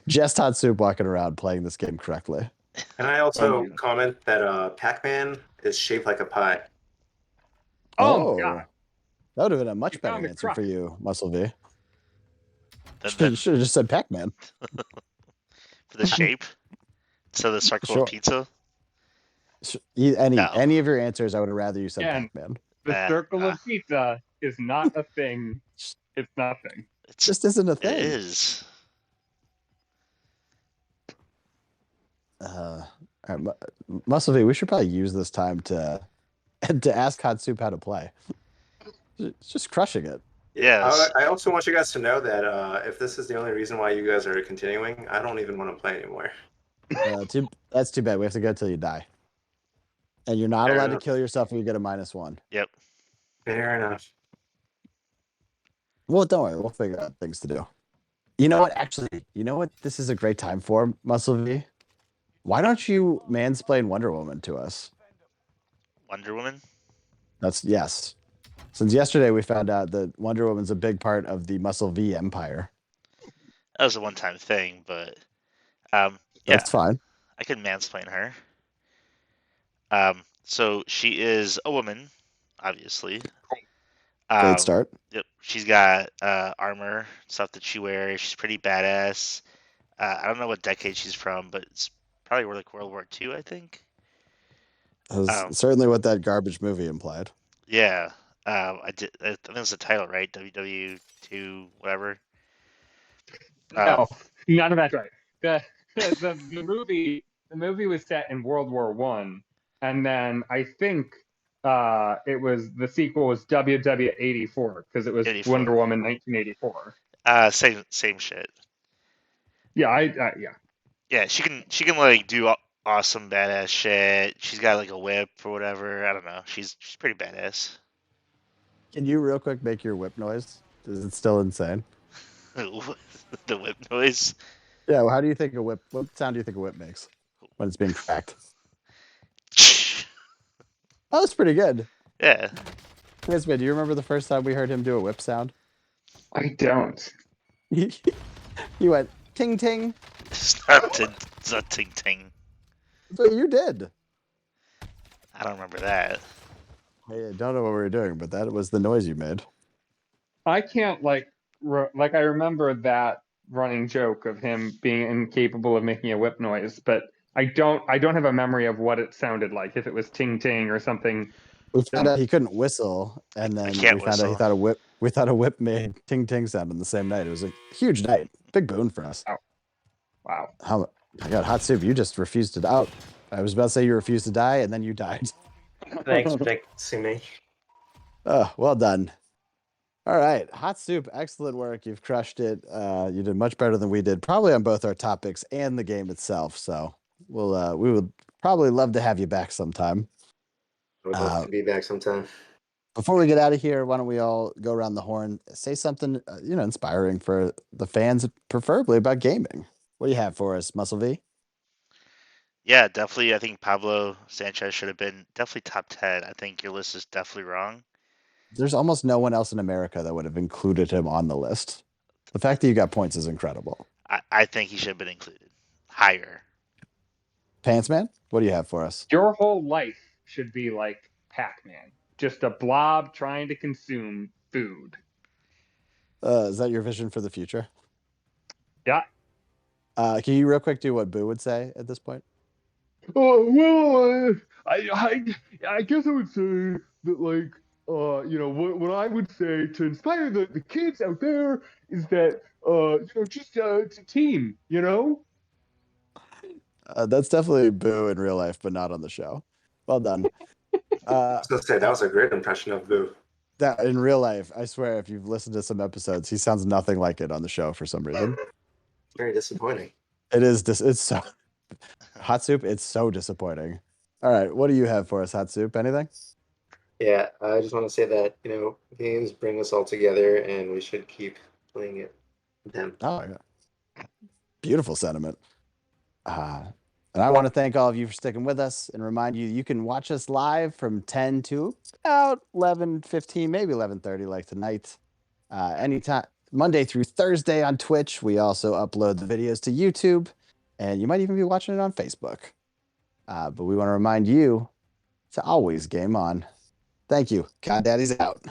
just Hot Soup walking around playing this game correctly. And I also yeah. comment that Pac-Man is shaped like a pie. Oh, God. That would have been a much You better found the answer crux. for you, Muscle V. Then Should have just said Pac-Man. for the shape, so the circle Sure. of pizza. Any No. of your answers, I would have rather you said Again. Pac-Man. The circle of pizza is not a thing. It's nothing. It just isn't a It thing. is. All right, Muscle V, we should probably use this time to ask Hot Soup how to play. It's just crushing it. Yes. I also want you guys to know that if this is the only reason why you guys are continuing, I don't even want to play anymore. That's too bad. We have to go till you die. And you're not Fair allowed enough. to kill yourself if you get a -1. Yep. Fair enough. Well, don't worry. We'll figure out things to do. You know what? Actually, you know what this is a great time for, Muscle V? Why don't you mansplain Wonder Woman to us? Wonder Woman. That's yes. Since yesterday we found out that Wonder Woman's a big part of the Muscle V empire. That was a one-time thing, but yeah, That's fine. I can mansplain her. So she is a woman, obviously. Great start. Yep, she's got armor stuff that she wears. She's pretty badass. I don't know what decade she's from, but it's probably like World War II, I think. That's certainly what that garbage movie implied. Yeah, I did. I think that's the title, right? WW2, whatever. No, none of that's right. The movie was set in World War One, and then I think it was the sequel was WW84 because it was 84. Wonder Woman 1984. Same shit. Yeah, yeah. Yeah, she can like do awesome badass shit. She's got like a whip or whatever. I don't know. She's pretty badass. Can you real quick make your whip noise? Is it still insane? The whip noise. Yeah. Well, how do you think a whip? What sound do you think a whip makes when it's being cracked? Oh, that's pretty good. Yeah. Yes, man. Do you remember the first time we heard him do a whip sound? I don't. He went ting ting. It's not ting ting. That's what you did. I don't remember that. I don't know what we were doing, but that was the noise you made. I can't like I remember that running joke of him being incapable of making a whip noise, but I don't have a memory of what it sounded like, if it was ting ting or something. We found out he couldn't whistle, and then we found out he thought a whip. We thought a whip made ting ting sound on the same night. It was a huge night, big boon for us. Wow. How I got hot soup. You just refused to die. I was about to say you refused to die, and then you died. Thanks for fixing me. Oh, well done. All right, hot soup. Excellent work. You've crushed it. You did much better than we did, probably on both our topics and the game itself. So we would probably love to have you back sometime. I would love to be back sometime. Before we get out of here, why don't we all go around the horn, say something inspiring for the fans, preferably about gaming. What do you have for us, Muscle V? Yeah, definitely. I think Pablo Sanchez should have been definitely top 10. I think your list is definitely wrong. There's almost no one else in America that would have included him on the list. The fact that you got points is incredible. I think he should have been included higher. Pants Man, what do you have for us? Your whole life should be like Pac-Man, just a blob trying to consume food. Is that your vision for the future? Yeah. Can you real quick do what Boo would say at this point? Oh well, I guess I would say that like what I would say to inspire the kids out there is that just it's a team, That's definitely Boo in real life, but not on the show. Well done. I was gonna say that was a great impression of Boo. That in real life, I swear, if you've listened to some episodes, he sounds nothing like it on the show for some reason. Very disappointing. It is. It's so hot soup. It's so disappointing. All right, what do you have for us, hot soup? Anything? Yeah, I just want to say that games bring us all together, and we should keep playing them. Oh, yeah. Beautiful sentiment. And I want to thank all of you for sticking with us and remind you you can watch us live from 10 to about 11:15, maybe 11:30 like tonight. Anytime, Monday through Thursday on Twitch. We also upload the videos to YouTube, and you might even be watching it on Facebook. But we want to remind you to always game on. Thank you. CoD Daddies out.